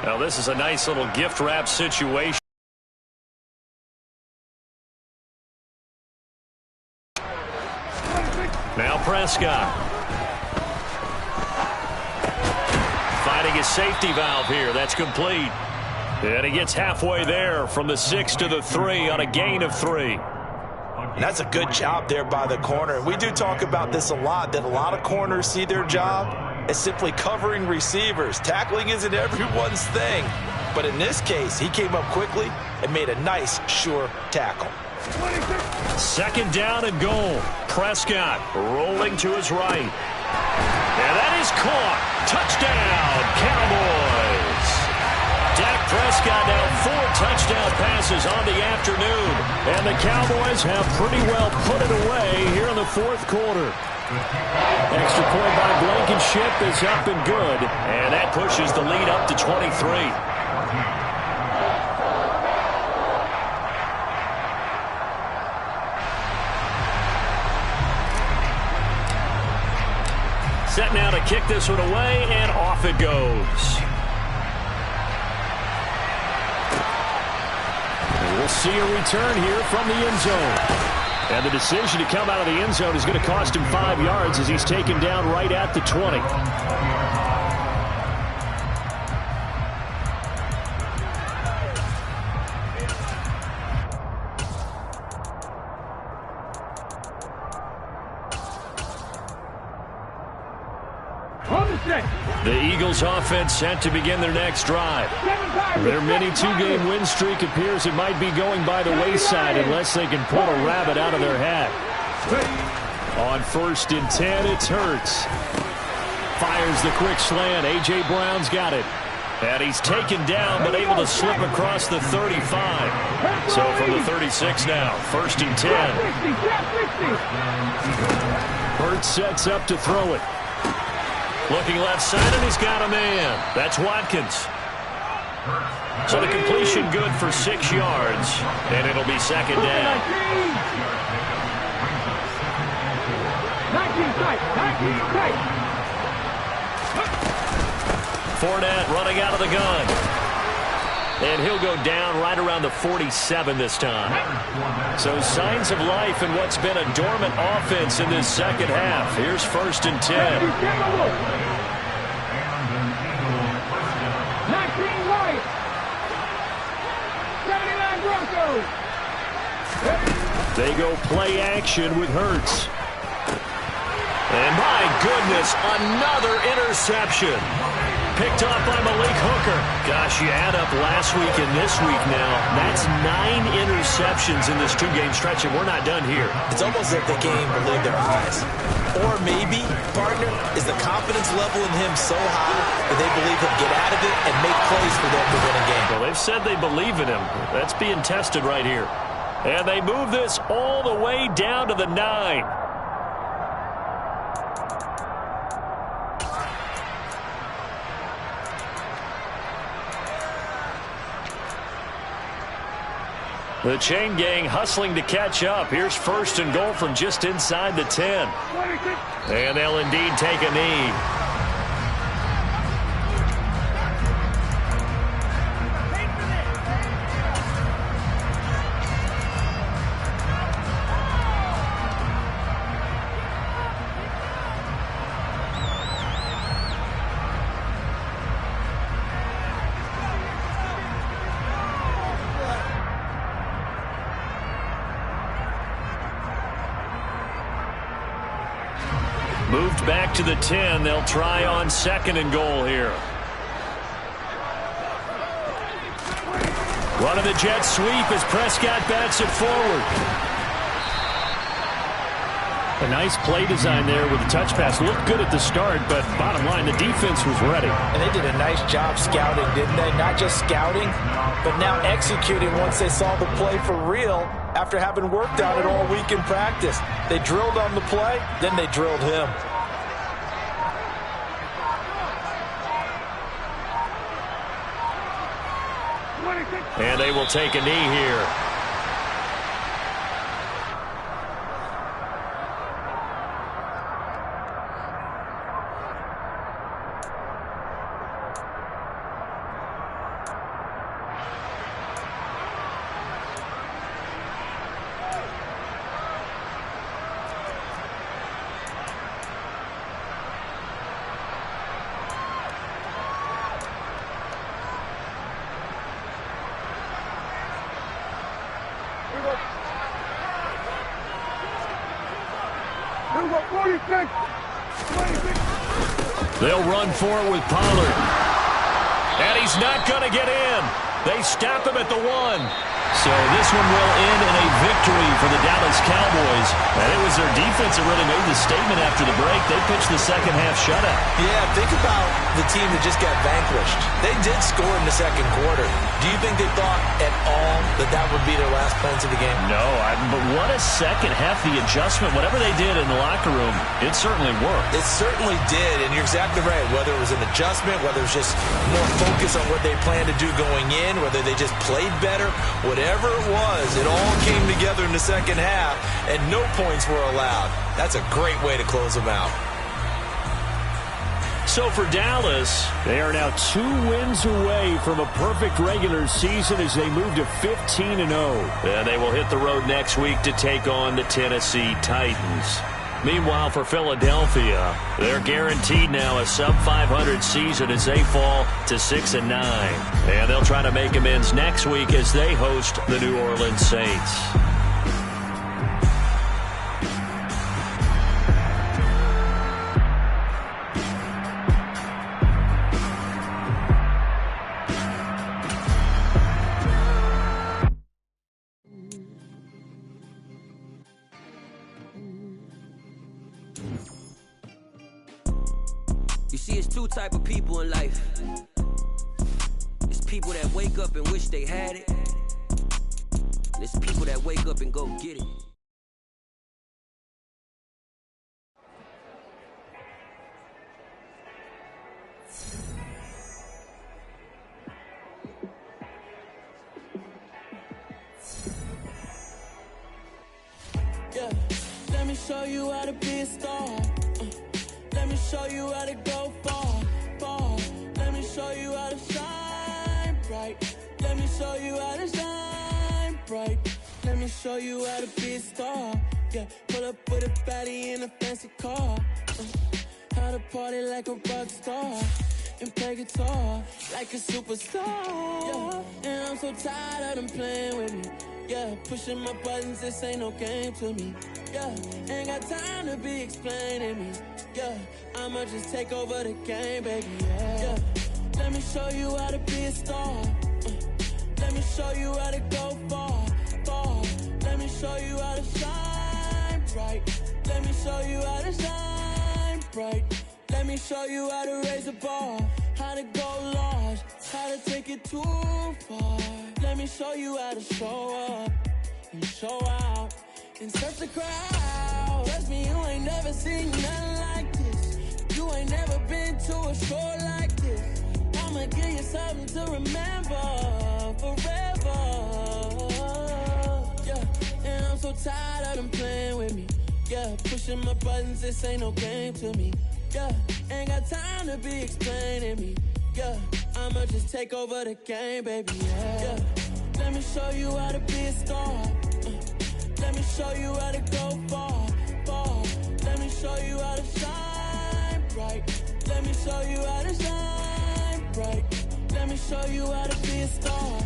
S3: Now, this is a nice little gift wrap situation. Now Prescott. finding his safety valve here. That's complete. And he gets halfway there from the 6 to the 3 on a gain of 3.
S8: And that's a good job there by the corner. And we do talk about this a lot, that a lot of corners see their job as simply covering receivers. Tackling isn't everyone's thing. But in this case, he came up quickly and made a nice, sure tackle.
S3: Second down and goal. Prescott rolling to his right. And that is caught. Touchdown, Cowboys. Dak Prescott now 4 touchdown passes on the afternoon. And the Cowboys have pretty well put it away here in the fourth quarter. Extra point by Blankenship is up and good. And that pushes the lead up to 23. Set now to kick this one away, and off it goes. And we'll see a return here from the end zone. And the decision to come out of the end zone is going to cost him 5 yards as he's taken down right at the 20. The Eagles offense set to begin their next drive. Their mini 2-game win streak appears it might be going by the wayside unless they can pull a rabbit out of their hat. On 1st and 10, it's Hurts. Fires the quick slant. A.J. Brown's got it. And he's taken down but able to slip across the 35. So from the 36 now, 1st and 10. Hurts sets up to throw it. Looking left side, and he's got a man. That's Watkins. So the completion good for 6 yards, and it'll be second down. Fournette running out of the gun. And he'll go down right around the 47 this time. So signs of life in what's been a dormant offense in this second half. Here's 1st and 10. They go play action with Hurts. And my goodness, another interception. Picked off by Malik Hooker. Gosh, you add up last week and this week now. That's 9 interceptions in this 2-game stretch, and we're not done here.
S8: It's almost like they can't even believe their eyes. Or maybe, partner, is the confidence level in him so high that they believe he'll get out of it and make plays for them to win a game.
S3: Well, they've said they believe in him. That's being tested right here. And they move this all the way down to the 9. The chain gang hustling to catch up. Here's 1st and goal from just inside the 10. And they'll indeed take a knee. Moved back to the 10. They'll try on 2nd and goal here. One of the jet sweep as Prescott bats it forward. A nice play design there with the touch pass. Looked good at the start, but bottom line, the defense was ready.
S8: And they did a nice job scouting, didn't they? Not just scouting, but now executing once they saw the play for real after having worked on it all week in practice. They drilled on the play, then they drilled him.
S3: And they will take a knee here. They'll run for it with Pollard. And he's not going to get in. They stop him at the 1. So this one will end in a victory for the Dallas Cowboys. And it was their defense that really made the statement after the break. They pitched the second half shutout.
S5: Yeah, think about the team that just got vanquished. They did score in the second quarter. Do you think they thought at all that that would be their last points of the game?
S3: No, but what a second half. The adjustment, whatever they did in the locker room, it certainly worked.
S5: It certainly did, and you're exactly right. Whether it was an adjustment, whether it was just more focus on what they planned to do going in, whether they just played better, whatever it was, it all came together in the second half, and no points were allowed. That's a great way to close them out.
S3: So for Dallas, they are now 2 wins away from a perfect regular season as they move to 15-0. And they will hit the road next week to take on the Tennessee Titans. Meanwhile, for Philadelphia, they're guaranteed now a sub-500 season as they fall to 6-9. And they'll try to make amends next week as they host the New Orleans Saints.
S9: You see, it's 2 type of people in life. It's people that wake up and wish they had it. And it's people that wake up and go get it.
S10: Yeah, let me show you how to be a star. Let me show you how to go far, far. Let me show you how to shine bright. Let me show you how to shine bright. Let me show you how to be a star. Yeah, pull up with a baddie in a fancy car. How to party like a rock star and play guitar like a superstar. Yeah, and I'm so tired of them playing with me. Yeah, pushing my buttons, this ain't no game to me. Yeah, ain't got time to be explaining me. Yeah, I'ma just take over the game, baby. Yeah, let me show you how to be a star. Let me show you how to go far, far. Let me show you how to shine bright. Let me show you how to shine bright. Let me show you how to raise the bar, how to go large, how to take it too far. Let me show you how to show up and show out and search the crowd. Trust me, you ain't never seen nothing like this. You ain't never been to a show like this. I'ma give you something to remember forever. Yeah, and I'm so tired of them playing with me. Yeah, pushing my buttons, this ain't no game to me. Yeah, ain't got time to be explaining me. Yeah, I'ma just take over the game, baby. Yeah, let me show you how to be a star. Let me show you how to go far, far. Let me show you how to shine bright. Let me show you how to shine bright. Let me show you how to be a star.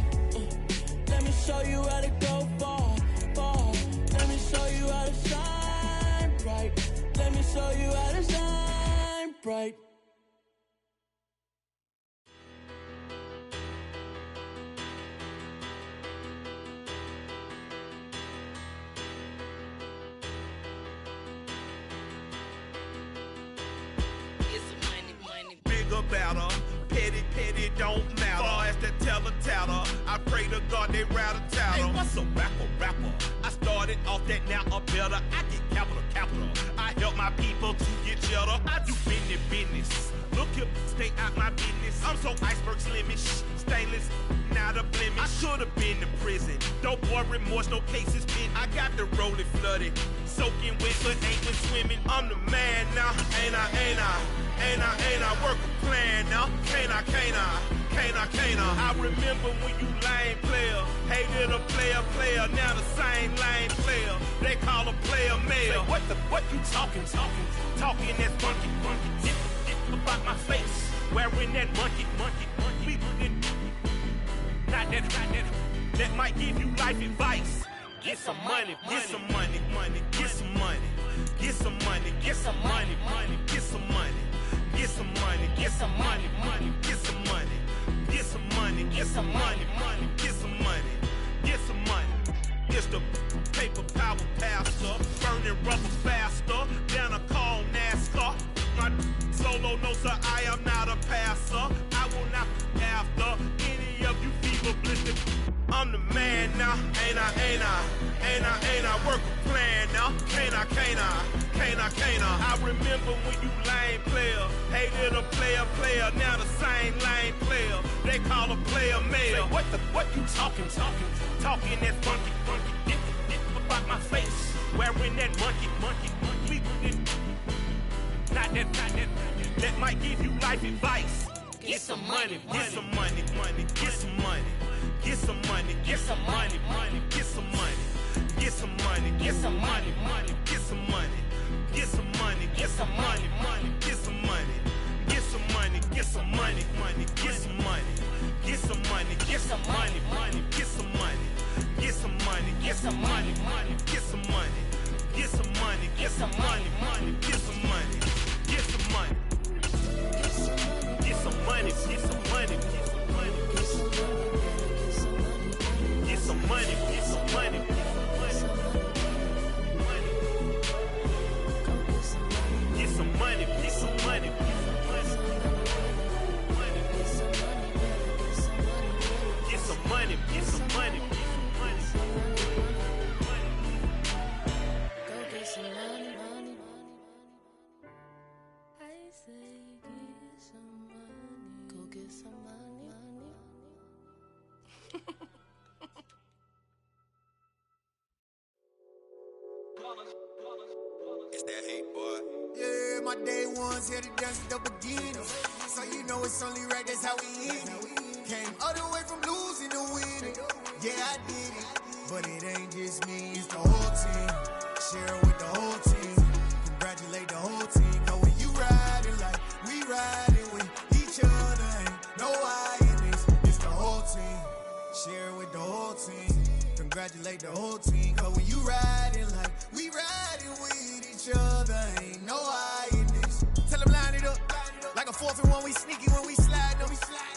S10: Let me show you how to go far, far. Let me show you how to shine bright. Let me show you how to shine bright.
S2: Better. Petty don't matter. Far as the teller, I pray to God they rattle tattle. Hey, what's a rapper? I started off that, now I'm better. I get capital. I help my people to get cheddar. I do business. Look here, stay out my business. I'm so iceberg slimish, stainless, not a blemish. I should've been to prison. No boy remorse, no cases pinned. I got the rolling flooded, soaking wet, but ain't been swimming. I'm the man now, ain't I? Work a plan now, can't I? I remember when you lame player, hated a player, now the same lame player. They call a player mayor. Say, what you talking that monkey, about my face, wearing that monkey. Not that might give you life advice. get some money, get some money, money, get some money, get some money, get some money, money, get some money, get some money, get some money, money, get some money, get some money, get some money, money, get some money, get some money. It's the paper power pastor, burning rubber faster than a call NASCAR. My solo no sir, I am not a passer. I will not after any of you fever blistered. I'm the man now, ain't I? Work a plan now, can't I? I remember when you lame player, hated a player, now the same lame player. They call a player mayor. What you talking that funky, about my face, wearing that monkey. Not that, that might give you life advice. Get some money, get some money, money, get some money. Get some money, get some money, money, get some money. Get some money, get some money, money, get some money. Get some money, get some money, money, get some money. Get some money, get some money, money, get some money. Get some money, get some money, money, get some money. Get some money, get some money, money, get some money. Get some money, get some money, money, get some money. Get some money. Get some money, get some money, get some money. Get some money, get some money, get some money. Get some money, get some money, get some money. Get some money, get some money.
S10: Go get some money, money. I say get some money. Go get some money, money.
S2: It's that hate, boy.
S1: Yeah, my day ones here to dance at the beginning. So you know it's only right, that's how we end it. Came all the way from losing to winning. Yeah, I did it. But it ain't just me, it's the whole team. Share it with the whole team. Congratulate the whole team. Cause when you riding like we riding with each other, ain't no I in this. It's the whole team. Share it with the whole team. Congratulate the whole team. Cause when you riding like we riding with each other, ain't no I in this. Tell them line it up. Like a 4th and 1, we sneaky when we slide them.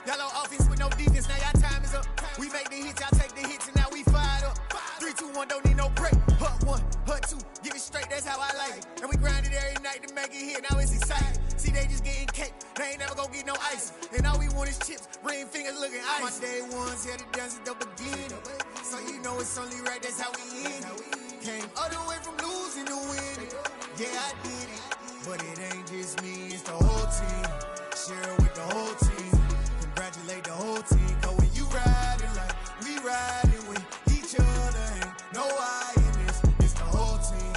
S1: Yellow offense with no defense, now y'all time is up. We make the hits, y'all take the hits, and now we fired up. 3, 2, 1, don't need no break. Hut 1, hut 2, give it straight, that's how I like it. And we grind it every night to make it hit, now it's exciting. See, they just getting cake, they ain't never gonna get no ice. And all we want is chips, ring fingers looking ice. My day ones here to dance at the beginning. So you know it's only right, that's how we end it. Came all the way from losing to winning. Yeah, I did it. But it ain't just me, it's the whole team. Share it with the whole team. Congratulate the whole team. Cause when you riding like we riding with each other, ain't no I in this. It's the whole team.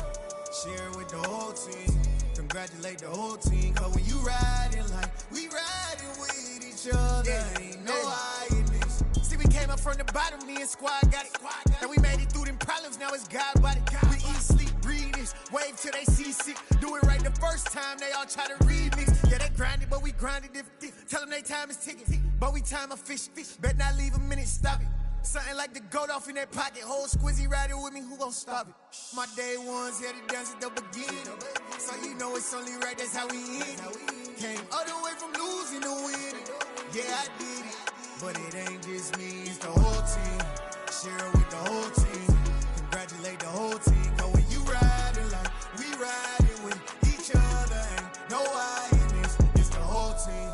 S1: Share it with the whole team. Congratulate the whole team. Cause when you riding like we riding with each other, ain't no I in this. See, we came up from the bottom, me and squad got it. And we made it through them problems, now it's God body. We eat, sleep, breathe this, wave till they seasick. Do it right the first time, they all try to remix. Yeah, they grinded, but we grinded different. Tell them they time is ticking, but we time a fish. Bet not leave a minute, stop it. Something like the goat off in their pocket. Whole squizzy riding with me, who gon' stop it? My day ones here to dance at the beginning. So you know it's only right, that's how we end it. Came all the way from losing to winning. Yeah, I did it. But it ain't just me, it's the whole team. Share it with the whole team. Congratulate the whole team. Cause when you riding like we riding with each other, ain't no I in this. It's the whole team.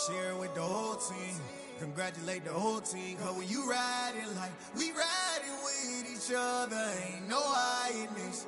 S1: Share it with the whole team. Congratulate the whole team. Cause when you riding like we riding with each other, ain't no I in this.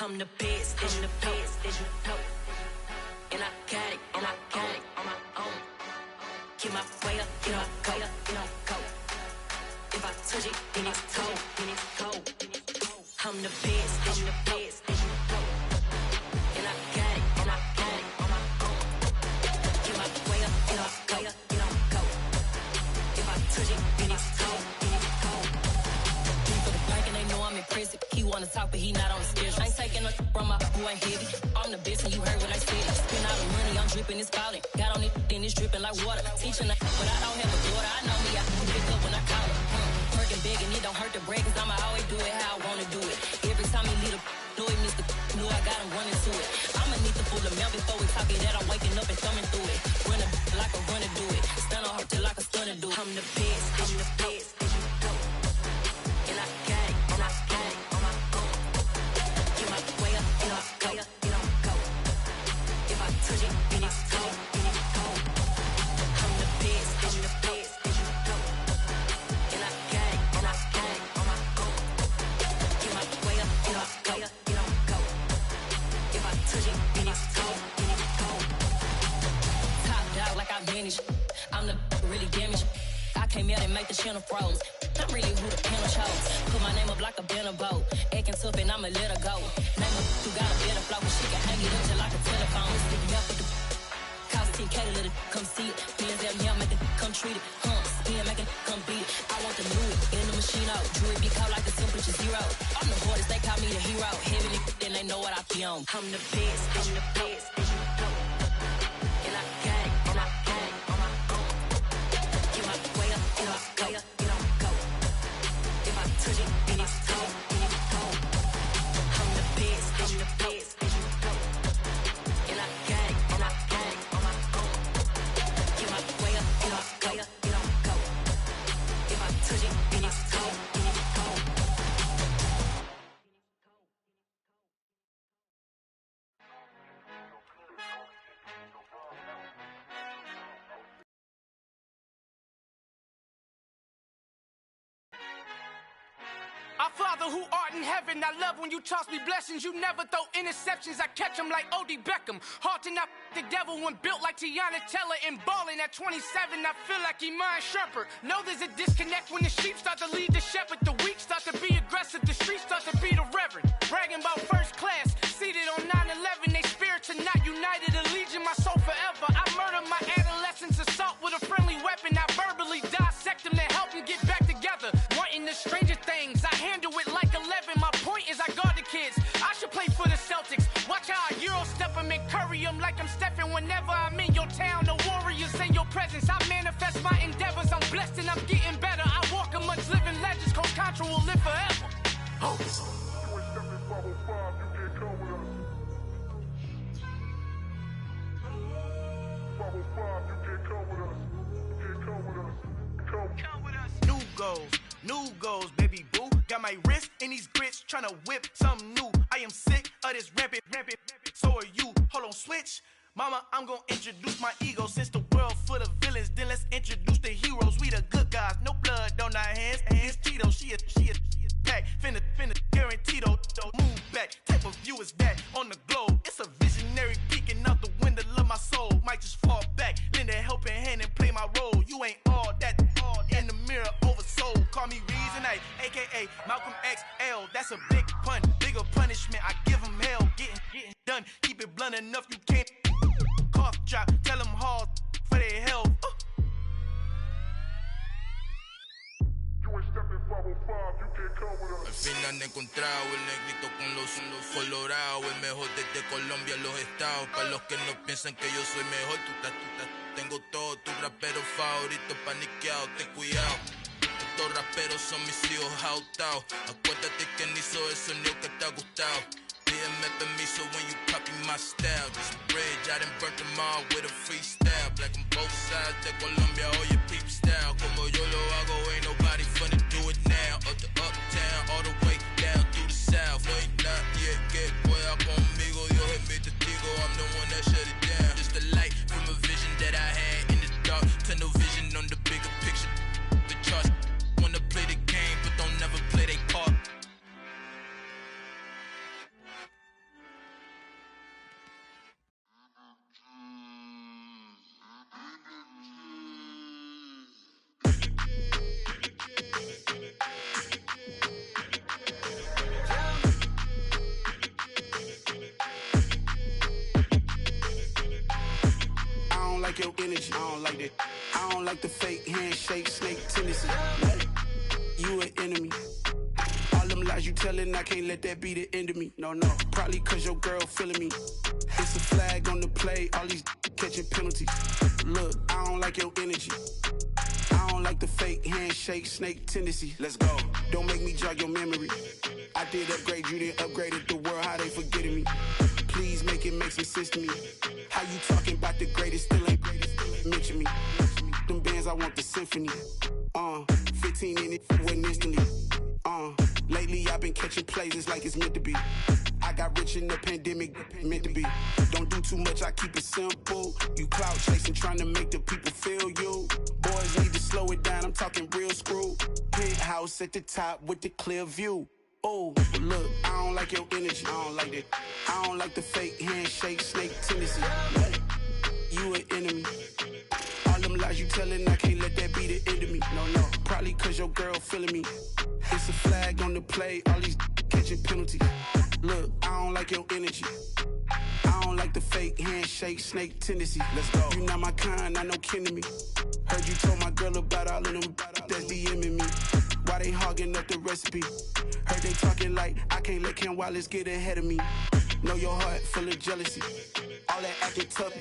S10: I'm the best, I'm the best, and I got it, and I got it on my own. Get my way up, get my way up, get my go. If I touch it, then it's cold, then it's cold. I'm the best, I'm the best, and I got it, and I got it on
S11: who ain't heavy. I'm the best and you heard what I said. Spend all the money, I'm dripping, it's falling. Got on it, then it's dripping like water. Teaching her, but I don't have a daughter. I know me, I can pick up when I call her. Working big and it don't hurt to break, cause I'ma always do it how I wanna do it. Every time he lead a know it, Mr. Knew I got him running to it. I'ma need to pull the mail before we talk it that I'm waking up and thumbing through it. Run a like a runner do it. Stun on her till like a stunner do it. I'm the best, I'm the best. And I gang, and I gang on my own. Get my way up, and I go, and I go. If I touch it, then it's cold, then it's cold. I'm the best, I'm the best. And I gang, and I gang on my own. Get my way up, and I go, and I go. If I touch it, then it's cold, then it's cold. Top dog like I vanished. I'm the really damaged. I came out and make the channel froze. I'm really who the panel chose. Put my name up like a banner boat. Acting tough and I'ma let her go. Name her who got a better flow, but she can hang it up till like a telephone. Sticking up with the cost 10K to let it come see it. Bands out here, make it come treat it. Spin, make it come beat it. I want the new in the machine out. Jewelry be caught like the temperature zero. I'm the hardest, they call me the hero. Heaven it, then they know what I be on. I'm the best, I'm the best. And I gang, and I gang on my own. Get my way up, and I go, and I go. If I touch it, then it's cold, then it's cold. I'm the best, I'm the best. And I gang, and I gang on my own. Get my way up, and I go, and I go. If I touch it, then it's cold, then it's cold.
S12: Our Father who art in heaven, I love when you toss me blessings. You never throw interceptions, I catch them like O.D. Beckham. Hard to not the devil when built like Tiana Teller. And balling at 27, I feel like Iman Shumpert. Know there's a disconnect when the sheep start to lead the shepherd. The weak start to be aggressive, the streets start to be the reverend. Bragging about first class, seated on 9/11. They spirits are not united, a legion, my soul forever. I murder my adolescence, assault with a friendly weapon. I verbally dissect them to help them get back together. Wanting the stranger things, I handle it like 11. My point is I guard the kids. I should play for the Celtics. Watch how I Euro step them and curry them like I'm Stephen. Whenever I'm in your town, the Warriors in your presence. I manifest my endeavors. I'm blessed and I'm getting better. I walk amongst living legends. Coach Contra will live forever. Oh. New goals, baby boo. Got my wrist in these grits, tryna whip something new. I am sick of this rampant. So are you. Hold on, switch. Mama, I'm gonna introduce my ego. Since the world full of villains, then let's introduce the heroes. We the good guys, no blood on our hands. Hands Tito, she a pack. Finna, guaranteed though. Move back, type of view is that on the globe? It's a visionary peeking out the window of my soul. Might just fall back, lend a helping hand and play my role. You ain't all that in the mirror oversold. Call me Reason A, aka Malcolm XL. That's a big pun, bigger punishment. I give him hell, getting done. Keep it blunt enough, you can't cough drop. Tell them hard for their health.
S13: Al fin han encontrado el negrito con los colorados, el mejor desde Colombia a los estados. Para los que no piensan que yo soy mejor, tengo todo, tus raperos favoritos paniqueados, ten cuidado. Estos raperos son mis hijos jautados. Acuérdate que ni hizo el sonido que te ha gustado. Pídeme permiso when you copy my style. This bridge, I done burnt them all with a freestyle. Black on both sides de Colombia, oye peep style. Como yo lo hago, ain't nobody finna do it now. Up the uptown, all the way down through the south. Ain't not yet, que pueda conmigo. Dios es mi testigo, I'm the one that shut it down. Just a light from a vision that I had in the dark. Tunnel vision on the bigger picture. The charts wanna play the game, but don't never play their part.
S14: Your energy, I don't like that. I don't like the fake handshake, snake tendency. You an enemy. All them lights lies you telling, I can't let that be the end of me. No, probably cause your girl feeling me. It's a flag on the play, all these catching penalties. Look, I don't like your energy. I don't like the fake handshake, snake tendency. Let's go. Don't make me jog your memory. I did upgrade you, then upgraded the world, how they forgetting me. Please make it make some sense to me. How you talking about the greatest, still ain't mention me. Them bands, I want the symphony. 15 in it, went instantly. Lately I've been catching plays, it's like it's meant to be. I got rich in the pandemic, meant to be. Don't do too much, I keep it simple. You clout chasing, trying to make the people feel you. Boys need to slow it down, I'm talking real screw. Penthouse at the top with the clear view. Oh, look, I don't like your energy, I don't like that. I don't like the fake handshake, snake tendency. You an enemy. All them lies you telling, I can't let that be the end of me. No, probably cause your girl feeling me. It's a flag on the play, all these catching penalties. Look, I don't like your energy. I don't like the fake handshake, snake tendency. Let's go. You not my kind, I know kin to me. Heard you told my girl about all of them that's DMing me. Why they hogging up the recipe? Heard they talking like I can't let Ken Wallace get ahead of me. Know your heart full of jealousy. All that acting tough,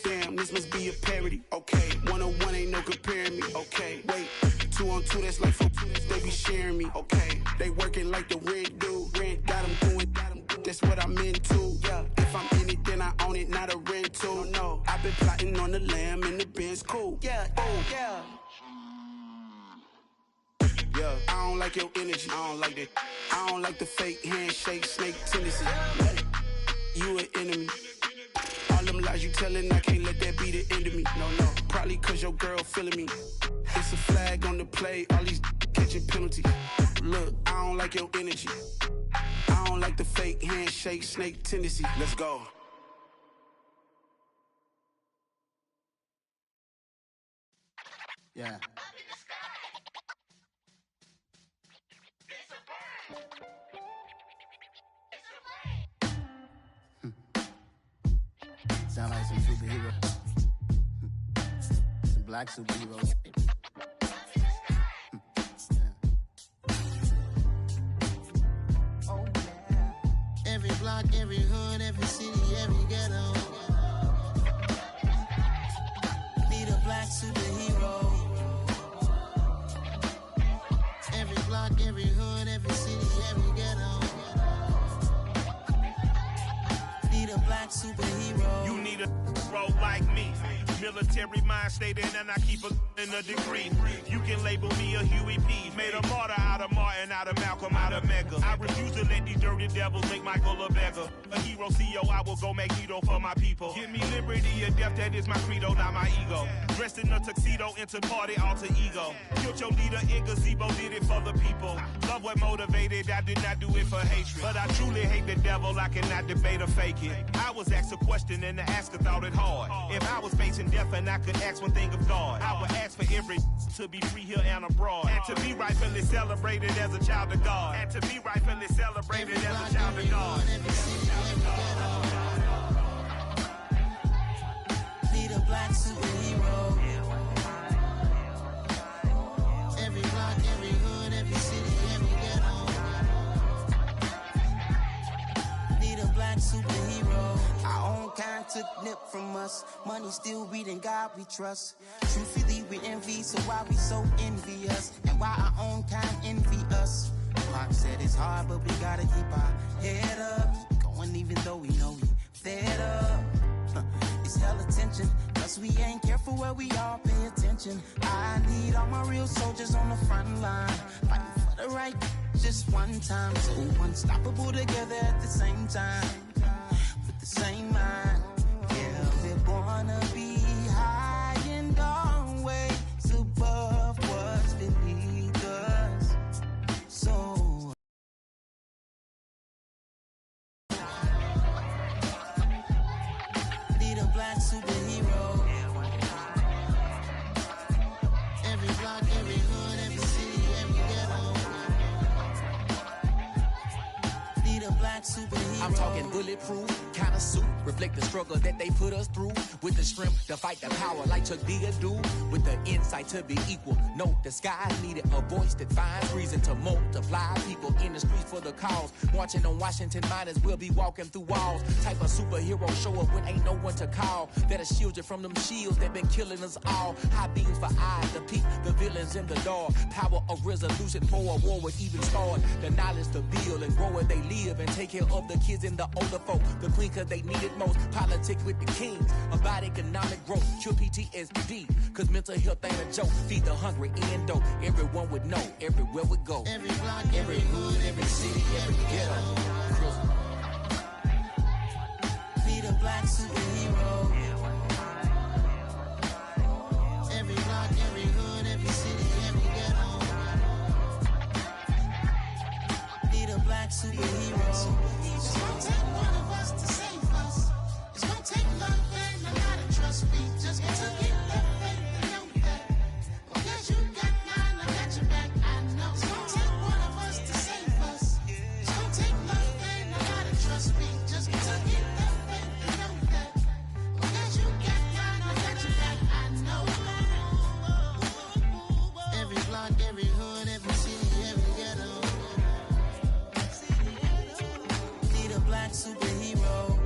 S14: damn, this must be a parody. Okay, 1-on-1 ain't no comparing me. Okay, wait, 2-on-2, that's like 4, they be sharing me. Okay, they working like the rent do. Rent got them doing, that's what I'm into. Yeah, if I'm in it, then I own it, not a rental. No, I've been plotting on the lamb and the Benz cool. Yeah, oh, yeah. Yeah, I don't like your energy, I don't like that. I don't like the fake handshake, snake tendency. You an enemy. All them lies you telling, I can't let that be the end of me. No, probably cause your girl feeling me. It's a flag on the play, all these catching penalties. Look, I don't like your energy. I don't like the fake handshake, snake tendency. Let's go.
S15: Yeah. Sound like some superheroes. Some black superheroes. Oh, yeah. Every block, every hood, every city, every ghetto. Need a black superhero. Every block, every hood, every city, every ghetto. Need a black superhero.
S2: You need a role like me. Military mind stated, and I keep in a degree. You can label me a Huey P. Made a martyr out of Martin, out of Malcolm, out of Mega. I refuse to let these dirty devils make Michael a beggar. A hero CEO, I will go Magneto for my people. Give me liberty or death, that is my credo, not my ego. Dressed in a tuxedo, into party, alter ego. Killed your leader in gazebo, did it for the people. Love what motivated, I did not do it for hatred. But I truly hate the devil, I cannot debate or fake it. I was asked a question and the asker thought it hard. If I was facing death and I could ask one thing of God, I would ask for every to be free here and abroad, and to be rightfully celebrated as a child of God, and to be rightfully celebrated as a child of God.
S10: Need a black superhero. Every block, every hood, every city, every ghetto. Need a black superhero. Our own kind took nip from us. Money still reading God we trust. Truthfully we envy, so why we so envious? And why our own kind envy us? Pac said it's hard, but we gotta keep our head up. Keep going even though we know we fed up. It's hella tension, cause we ain't careful where we all pay attention. I need all my real soldiers on the front line, fighting for the right just one time. So unstoppable together at the same time, with the same mind. Yeah, we're born to be high and always above what's beneath us. So need a black superhero. Every block, every hood, every city, every ghetto. Need a black black superhero.
S16: I'm talking bulletproof, kind of suit, reflect the struggle that they put us through. With the strength to fight the power like Chuck D do. With the insight to be equal, no disguise needed. A voice that finds reason to multiply. People in the streets for the cause. Marching on Washington, might as well be walking through walls. Type of superhero show up when ain't no one to call. That'll shield you from them shields that been killing us all. High beams for eyes to peek the villains in the dark. Power of resolution for a war with even start. The knowledge to build and grow where they live and take care of the kids and the older folk. The queen cause they need it most. Politics with the kings. About economic growth. Cure PTSD. Cause mental health ain't a joke. Feed the hungry and dope. Everyone would know. Everywhere we go.
S15: Every block, every hood, every city, every ghetto.
S10: Be the black superhero.
S15: Every block, every hood, every city, every ghetto.
S10: Be the black superhero.
S15: It's gonna take one of us to save us. It's gonna take love and a lot of trust. We just got to get that faith and know that. Because you got mine, I got your back, I know. It's gonna take one of us to save us. It's gonna take love and a lot of trust. We just got to get that faith and know that. Because you got mine, I got your back, I know. Every block, every hood, every city, every ghetto.
S10: Be the black superhero.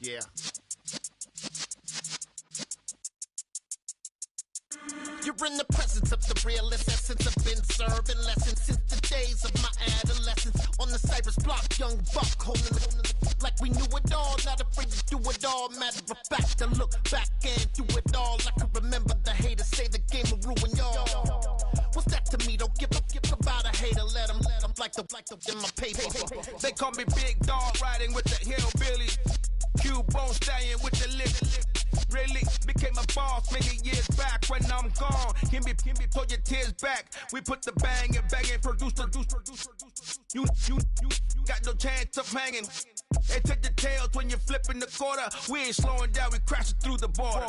S1: Yeah. You're in the presence of the realest essence. I've been serving lessons since the days of my adolescence. On the Cypress block, young buck holding like we knew it all. Not afraid to do it all. Matter of fact, I look back and do it all. I can remember the haters say the game will ruin y'all. What's that to me? Don't give about a hater. Let them like the in my paper.
S2: They call me Big Dog, riding with the hillbillies. Q-Bone stallion with the lip. Really became a boss many years back. When I'm gone, can be pull your tears back. We put the bang and produce. You got no chance of hanging. They take the tails when you're flipping the quarter. We ain't slowing down, we crashing through the border.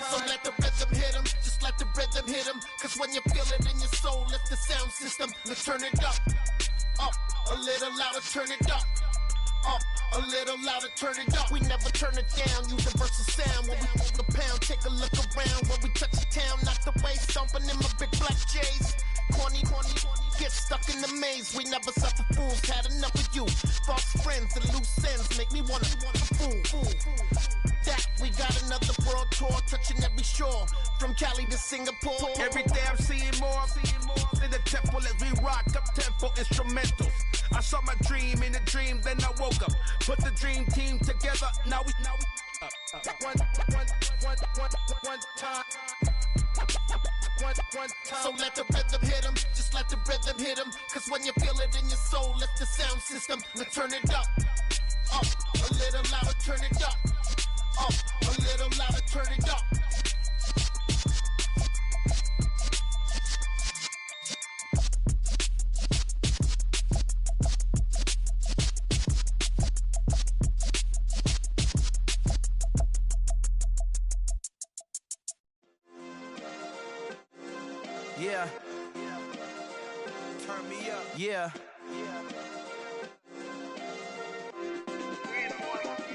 S1: So let the rhythm hit him, just let the rhythm hit him. Cause when you feel it in your soul, lift the sound system. Let's turn it up, a little louder, turn it up, a little louder, turn it up. We never turn it down, universal sound. When we move the pound, take a look around. When we touch the town, knock the way, stomping in my big black J's. Corny, get stuck in the maze. We never suffer fools, had enough of you. False friends and loose ends make me wanna fool. That we got another world tour, touching every shore, from Cali to Singapore.
S2: Every day I'm seeing more in the temple as we rock up tempo instrumentals. I saw my dream in a dream, then I woke up. Put the dream team together, now we one time.
S1: So let the rhythm hit him, just let the rhythm hit him. Cause when you feel it in your soul, lift the sound system. Let's turn it up, a little louder, turn it up, a little louder, turn it up.
S2: Yeah. Turn me up. Yeah.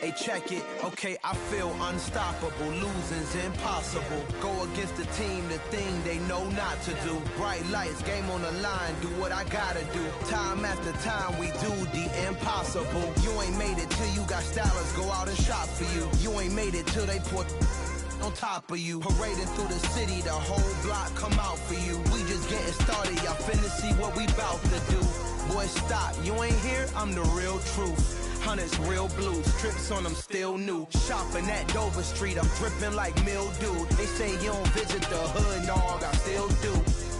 S2: Hey, check it. Okay, I feel unstoppable. Losing's impossible. Go against the team, the thing they know not to do. Bright lights, game on the line. Do what I gotta do. Time after time, we do the impossible. You ain't made it till you got stylers go out and shop for you. You ain't made it till they put on top of you. Parading through the city, the whole block come out for you. We just getting started, y'all finna see what we bout to do. Boy, stop, you ain't here, I'm the real truth. Hunters, real blue, strips on them still new. Shopping at Dover Street, I'm dripping like mildew. They say you don't visit the hood, dog, I still do.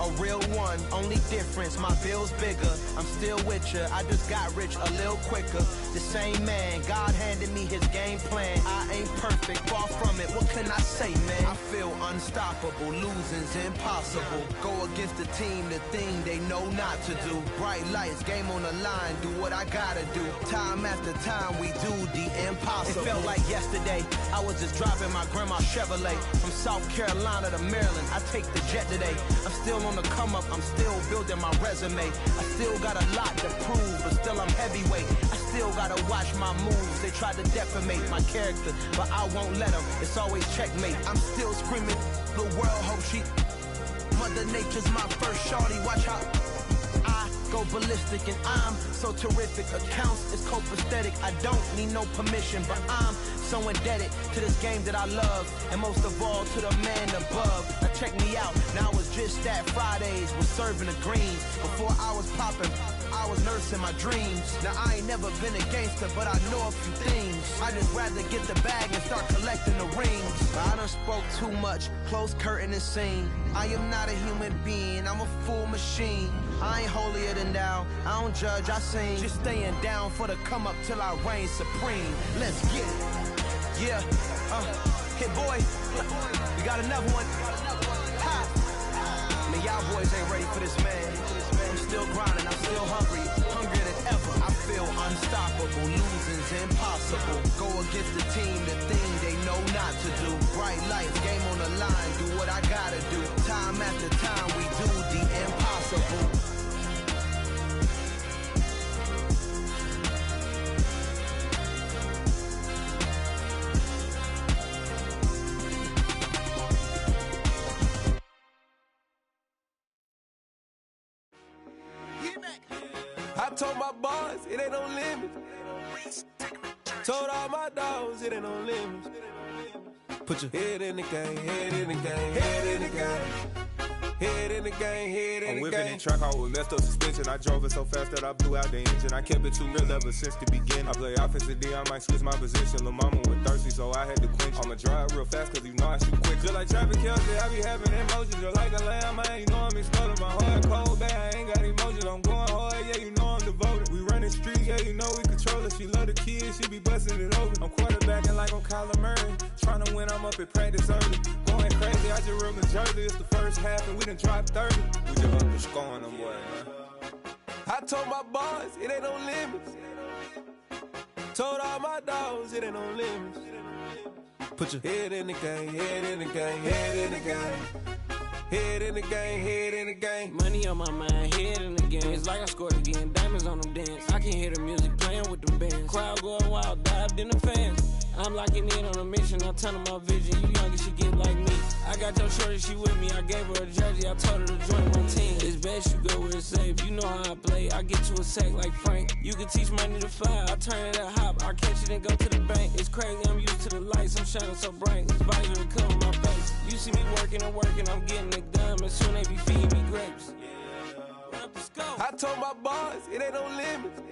S2: A real one, only
S17: only difference, my bill's bigger. I'm still with ya, I just got rich a little quicker. The same man, God handed me his game plan. I ain't perfect, far from it, what can I say, man? I feel unstoppable, losing's impossible. Go against the team, the thing they know not to do. Bright lights, game on the line, do what I gotta do. Time after time, we do the impossible. It felt like yesterday, I was just driving my grandma's Chevrolet. From South Carolina to Maryland, I take the jet today. I'm still on the come up, I'm still building my resume. I still got a lot to prove, but still I'm heavyweight. I still gotta watch my moves. They try to defamate my character, but I won't let them. It's always checkmate. I'm still screaming, the world hope she. Mother Nature's my first shorty, watch how I go ballistic, and I'm so terrific. Accounts is copacetic, I don't need no permission, but I'm so indebted to this game that I love, and most of all to the man above. Now check me out, now it's just that Fridays was serving the greens. Before I was popping, I was nursing my dreams. Now I ain't never been a gangster, but I know a few things. I just rather get the bag and start collecting the rings. I done spoke too much, close curtain and scene. I am not a human being, I'm a full machine. I ain't holier than thou, I don't judge, I sing. Just staying down for the come up till I reign supreme. Let's get it. Yeah, hey boy, we got another one. Ha. Man, y'all boys ain't ready for this, man. I'm still grinding, I'm still hungry, hungrier than ever. I feel unstoppable, losing's impossible. Go against the team, the thing they know not to do. Bright lights, game on the line, do what I gotta do. Time after time, we do the impossible.
S18: I told my boys, it ain't no limits. Told all my dogs, it ain't no limits. Put your head in the game, head in the game, head in the game. Head in the game, head in the game.
S19: I'm whipping in track out with messed up suspension. I drove it so fast that I blew out the engine. I kept it too real ever since the beginning. I play offensive D, I might switch my position. Lil' mama was thirsty, so I had to quench. I'ma drive real fast, cause you know I shoot quick. Just like traffic Kelsey, I be having emotions. Just like a lamb, man, you know I'm exploding. My heart cold, bad, I ain't got emotions. I'm going hard, yeah, you know I'm devoted. We running streets, yeah, you know we control it. She love the kids, she be busting it over. I'm quarterbacking like I'm Kyler Murray. Trying to win, I'm up at practice early. Going crazy, I just ripped the jersey. It's the first half, and we done dropped 30. We just underscoring them, boy, man.
S18: I told my boys, it ain't no limits. Told all my dogs, it ain't no limits. Put your head in the game, head in the game, head in the game. Head in the game, head in the game.
S20: Money on my mind, head in the game. It's like I scored again, diamonds on them dance. I can hear the music playing with them bands. Crowd going wild, dived in the fans. I'm locking in on a mission, I'm telling my vision. You younger, she get like me. I got your shorty, she with me. I gave her a jersey, I told her to join my team. It's best you go where it's safe. You know how I play, I get to a sack like Frank. You can teach money to fly, I turn it at hop. I catch it and go to the bank. It's crazy, I'm used to the lights, I'm shining so bright. This visor will cover my face. You see me working and working, I'm getting it done. And soon they be feeding me grapes.
S18: I told my boys, it ain't no limits.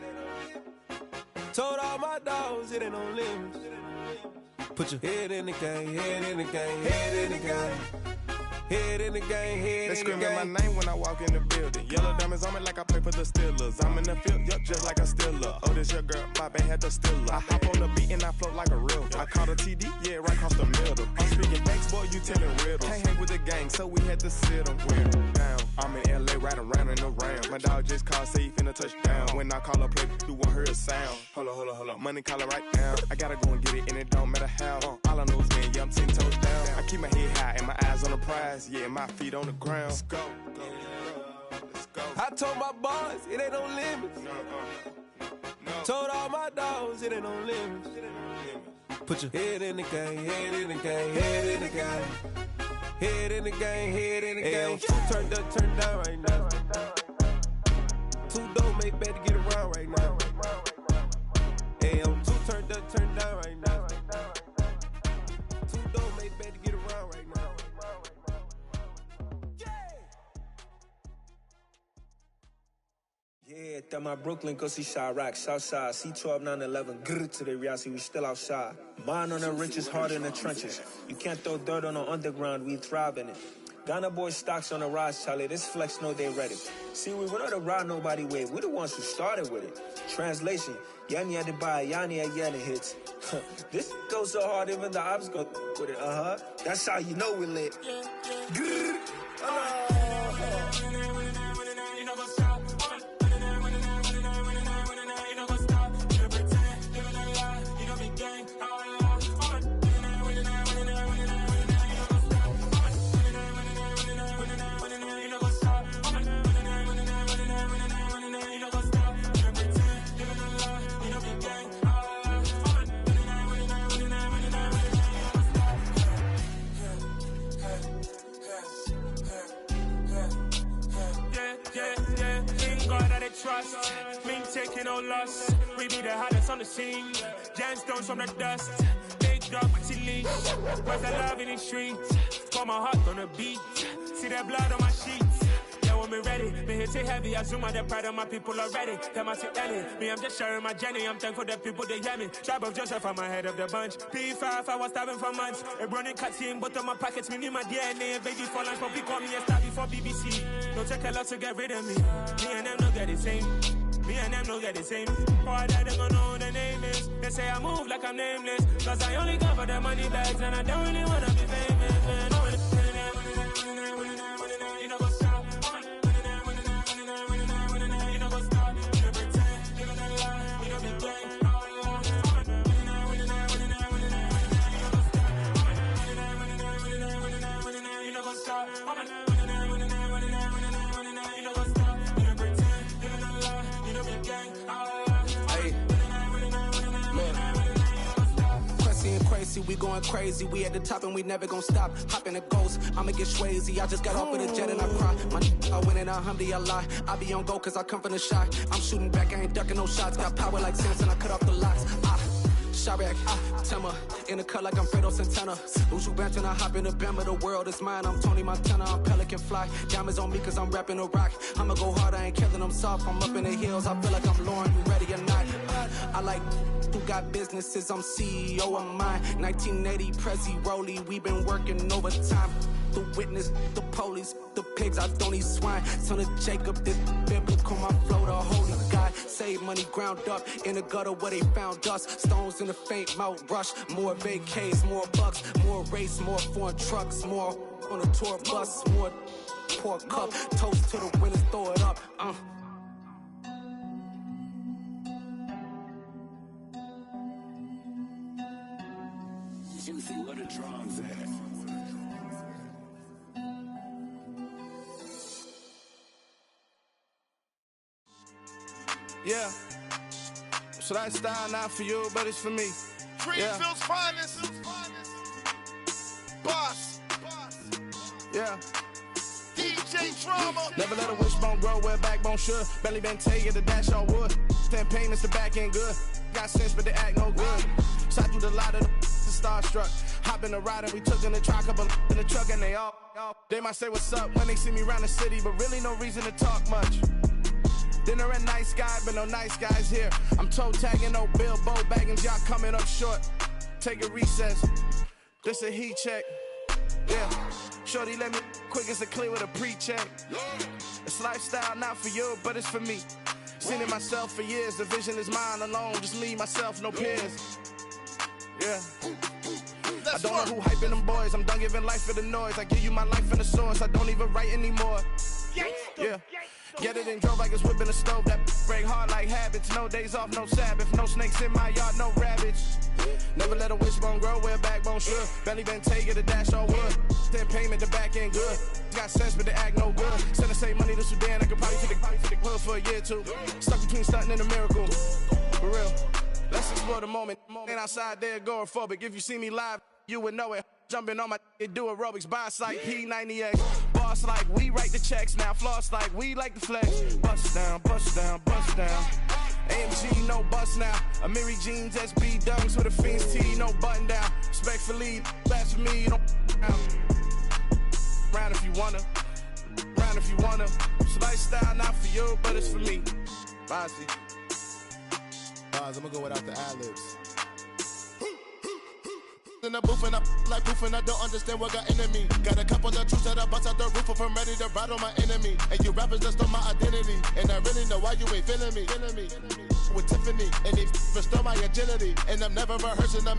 S18: Told all my dogs, it ain't no limits. Put your head in the game, head in the game, head in the game. Head in the game, head
S19: They
S18: in the game.
S19: screaming my name when I walk in the building. Yellow diamonds on me like I play for the Steelers. I'm in the field, yup, just like a Steeler. Oh, this your girl, my band had the Steeler. I hop on the beat and I float like a real. I caught a TD, yeah, right across the middle. I'm speaking facts, boy, you telling riddles. Can't hang with the gang, so we had to sit them down. I'm in LA, riding around in the round. My dog just called, say he finna touchdown. When I call a play, you won't hear a sound. Hold up, money calling right now. I gotta go and get it, and it don't matter how. All I know is, man, yeah, I'm 10 toes down. I keep my head high and my eyes on the prize. Yeah, my feet on the ground. Let's go.
S18: I told my boys, it ain't no limits. Told all my dogs, it ain't no limits. Put your head in the game, head in the game, head in the game. Head in the game, head in the game. Two turned up, turned down right now. Two dope make better get around right now. Two turned up, turned down right now. Two dope make better get around right now.
S21: Yeah, that my Brooklyn, go see Chirac, Southside, C12, 911, grrr to the reality, we still outside. Mine on the riches, hard in the trenches. You can't throw dirt on the underground, we thrive in it. Ghana boys stocks on the rise, Charlie. This flex know they ready. See, we not a ride nobody wave. We the ones who started with it. Translation, Yani had to buy, Yani had Yanni hits. This goes so hard, even the ops go with it. That's how you know we lit.
S7: Trust, me taking no loss. We be the hottest on the scene. Gemstones from the dust. Big dog, pretty leash. Where's the love in the streets? Got my heart on the beat. See that blood on my sheets. Yeah, when me ready, me hit it heavy. I zoom out the pride of my people already. Them I see Ellie. Me, I'm just sharing my journey. I'm thankful that people they hear me. Tribe of Joseph, I'm ahead of the bunch. P5, I was starving for months. A running cut team, but on my pockets, me need my DNA. Baby for lunch, but call me a star before BBC. Don't take a lot to get rid of me. Me and them don't get the same. Me and them don't get the same. All that they gonna know who the name is. They say I move like I'm nameless. Cause I only cover the money bags and I don't really wanna be famous, man. You know what's up? You know what's up? You know pretend, you know that lie, you know the game. You know what's up?
S14: We going crazy, we at the top and we never gonna stop. Hop in a ghost, I'ma get swayzy. I just got off with a jet and I cry. I win in a Humvee, I lie. I be on go cause I come from the shot. I'm shooting back, I ain't ducking no shots. Got power like Samson, I cut off the locks. Shabak, Tema, in the cut like I'm Fredo Santana. Uju Banton, I hop in the Bama, the world is mine. I'm Tony Montana, I'm Pelican Fly. Diamonds on me cause I'm rapping a rock. I'ma go hard, I ain't killing them soft. I'm up in the hills, I feel like I'm Lauren, you ready or not? I like who got businesses, I'm CEO of mine. 1980 Prezi Rolly, we been working overtime. The witness, the police, the pigs, I don't eat swine. Son of Jacob, this biblical, my flow, the holy God. Save money ground up in the gutter where they found us. Stones in the faint mouth rush. More vacays, more bucks, more race, more foreign trucks, more on a tour bus, more pour cup. Toast to the winners, throw it up.
S22: Juicy, what a drums at.
S23: Yeah, so that style not for you, but it's for me.
S1: Greenville's finest. Boss.
S23: Yeah.
S1: DJ Drama.
S23: Never let a wishbone grow where backbone should. Belly been taking the dash on wood. 10 payments, the back end good. Got sense, but they act no good. Shot through the lot of the starstruck. Hop in the ride and we took in the truck, couple in the truck, and they all. They might say what's up when they see me around the city, but really no reason to talk much. Dinner and nice guy, but no nice guys here. I'm toe tagging, no Bilbo Baggins, y'all coming up short. Take a recess. This a heat check. Yeah. Shorty let me quick as a clear with a pre-check. It's lifestyle not for you, but it's for me. Seen it myself for years. The vision is mine alone. Just me, myself, no peers. Yeah. I don't know who hyping them boys. I'm done giving life for the noise. I give you my life in the source. I don't even write anymore. Yeah. Get it and drove like it's whipping a stove. That break hard like habits. No days off, no Sabbath. No snakes in my yard, no rabbits. Never let a wishbone grow where backbone should. Belly been taking the dash on wood. 10 payment, the back end good. Got sense, but they act no good. Send the same money to Sudan. I could probably take the hood for a year or two. Stuck between stunting and a miracle. For real. Let's explore the moment. Ain't outside there agoraphobic. If you see me live, you would know it. Jumping on my do aerobics, boss like P90X. Boss like we write the checks now. Floss like we like the flex. Bust down, bust down, bust down. AMG, no bust now. Amiri jeans, SB dunks with a Fiends T, no button down. Respectfully, that's for me, you don't round if you wanna. Round if you wanna. It's lifestyle not for you, but it's for me. Bossy.
S24: Boz, I'm gonna go without the ad-libs.
S23: in the booth and I like proof and I don't understand what got into me. Got a couple of truths that I bust out the roof if I'm ready to ride on my enemy. And you rappers just on my identity, and I really know why you ain't feeling me. With Tiffany, and they restore my agility, and I'm never rehearsing. I'm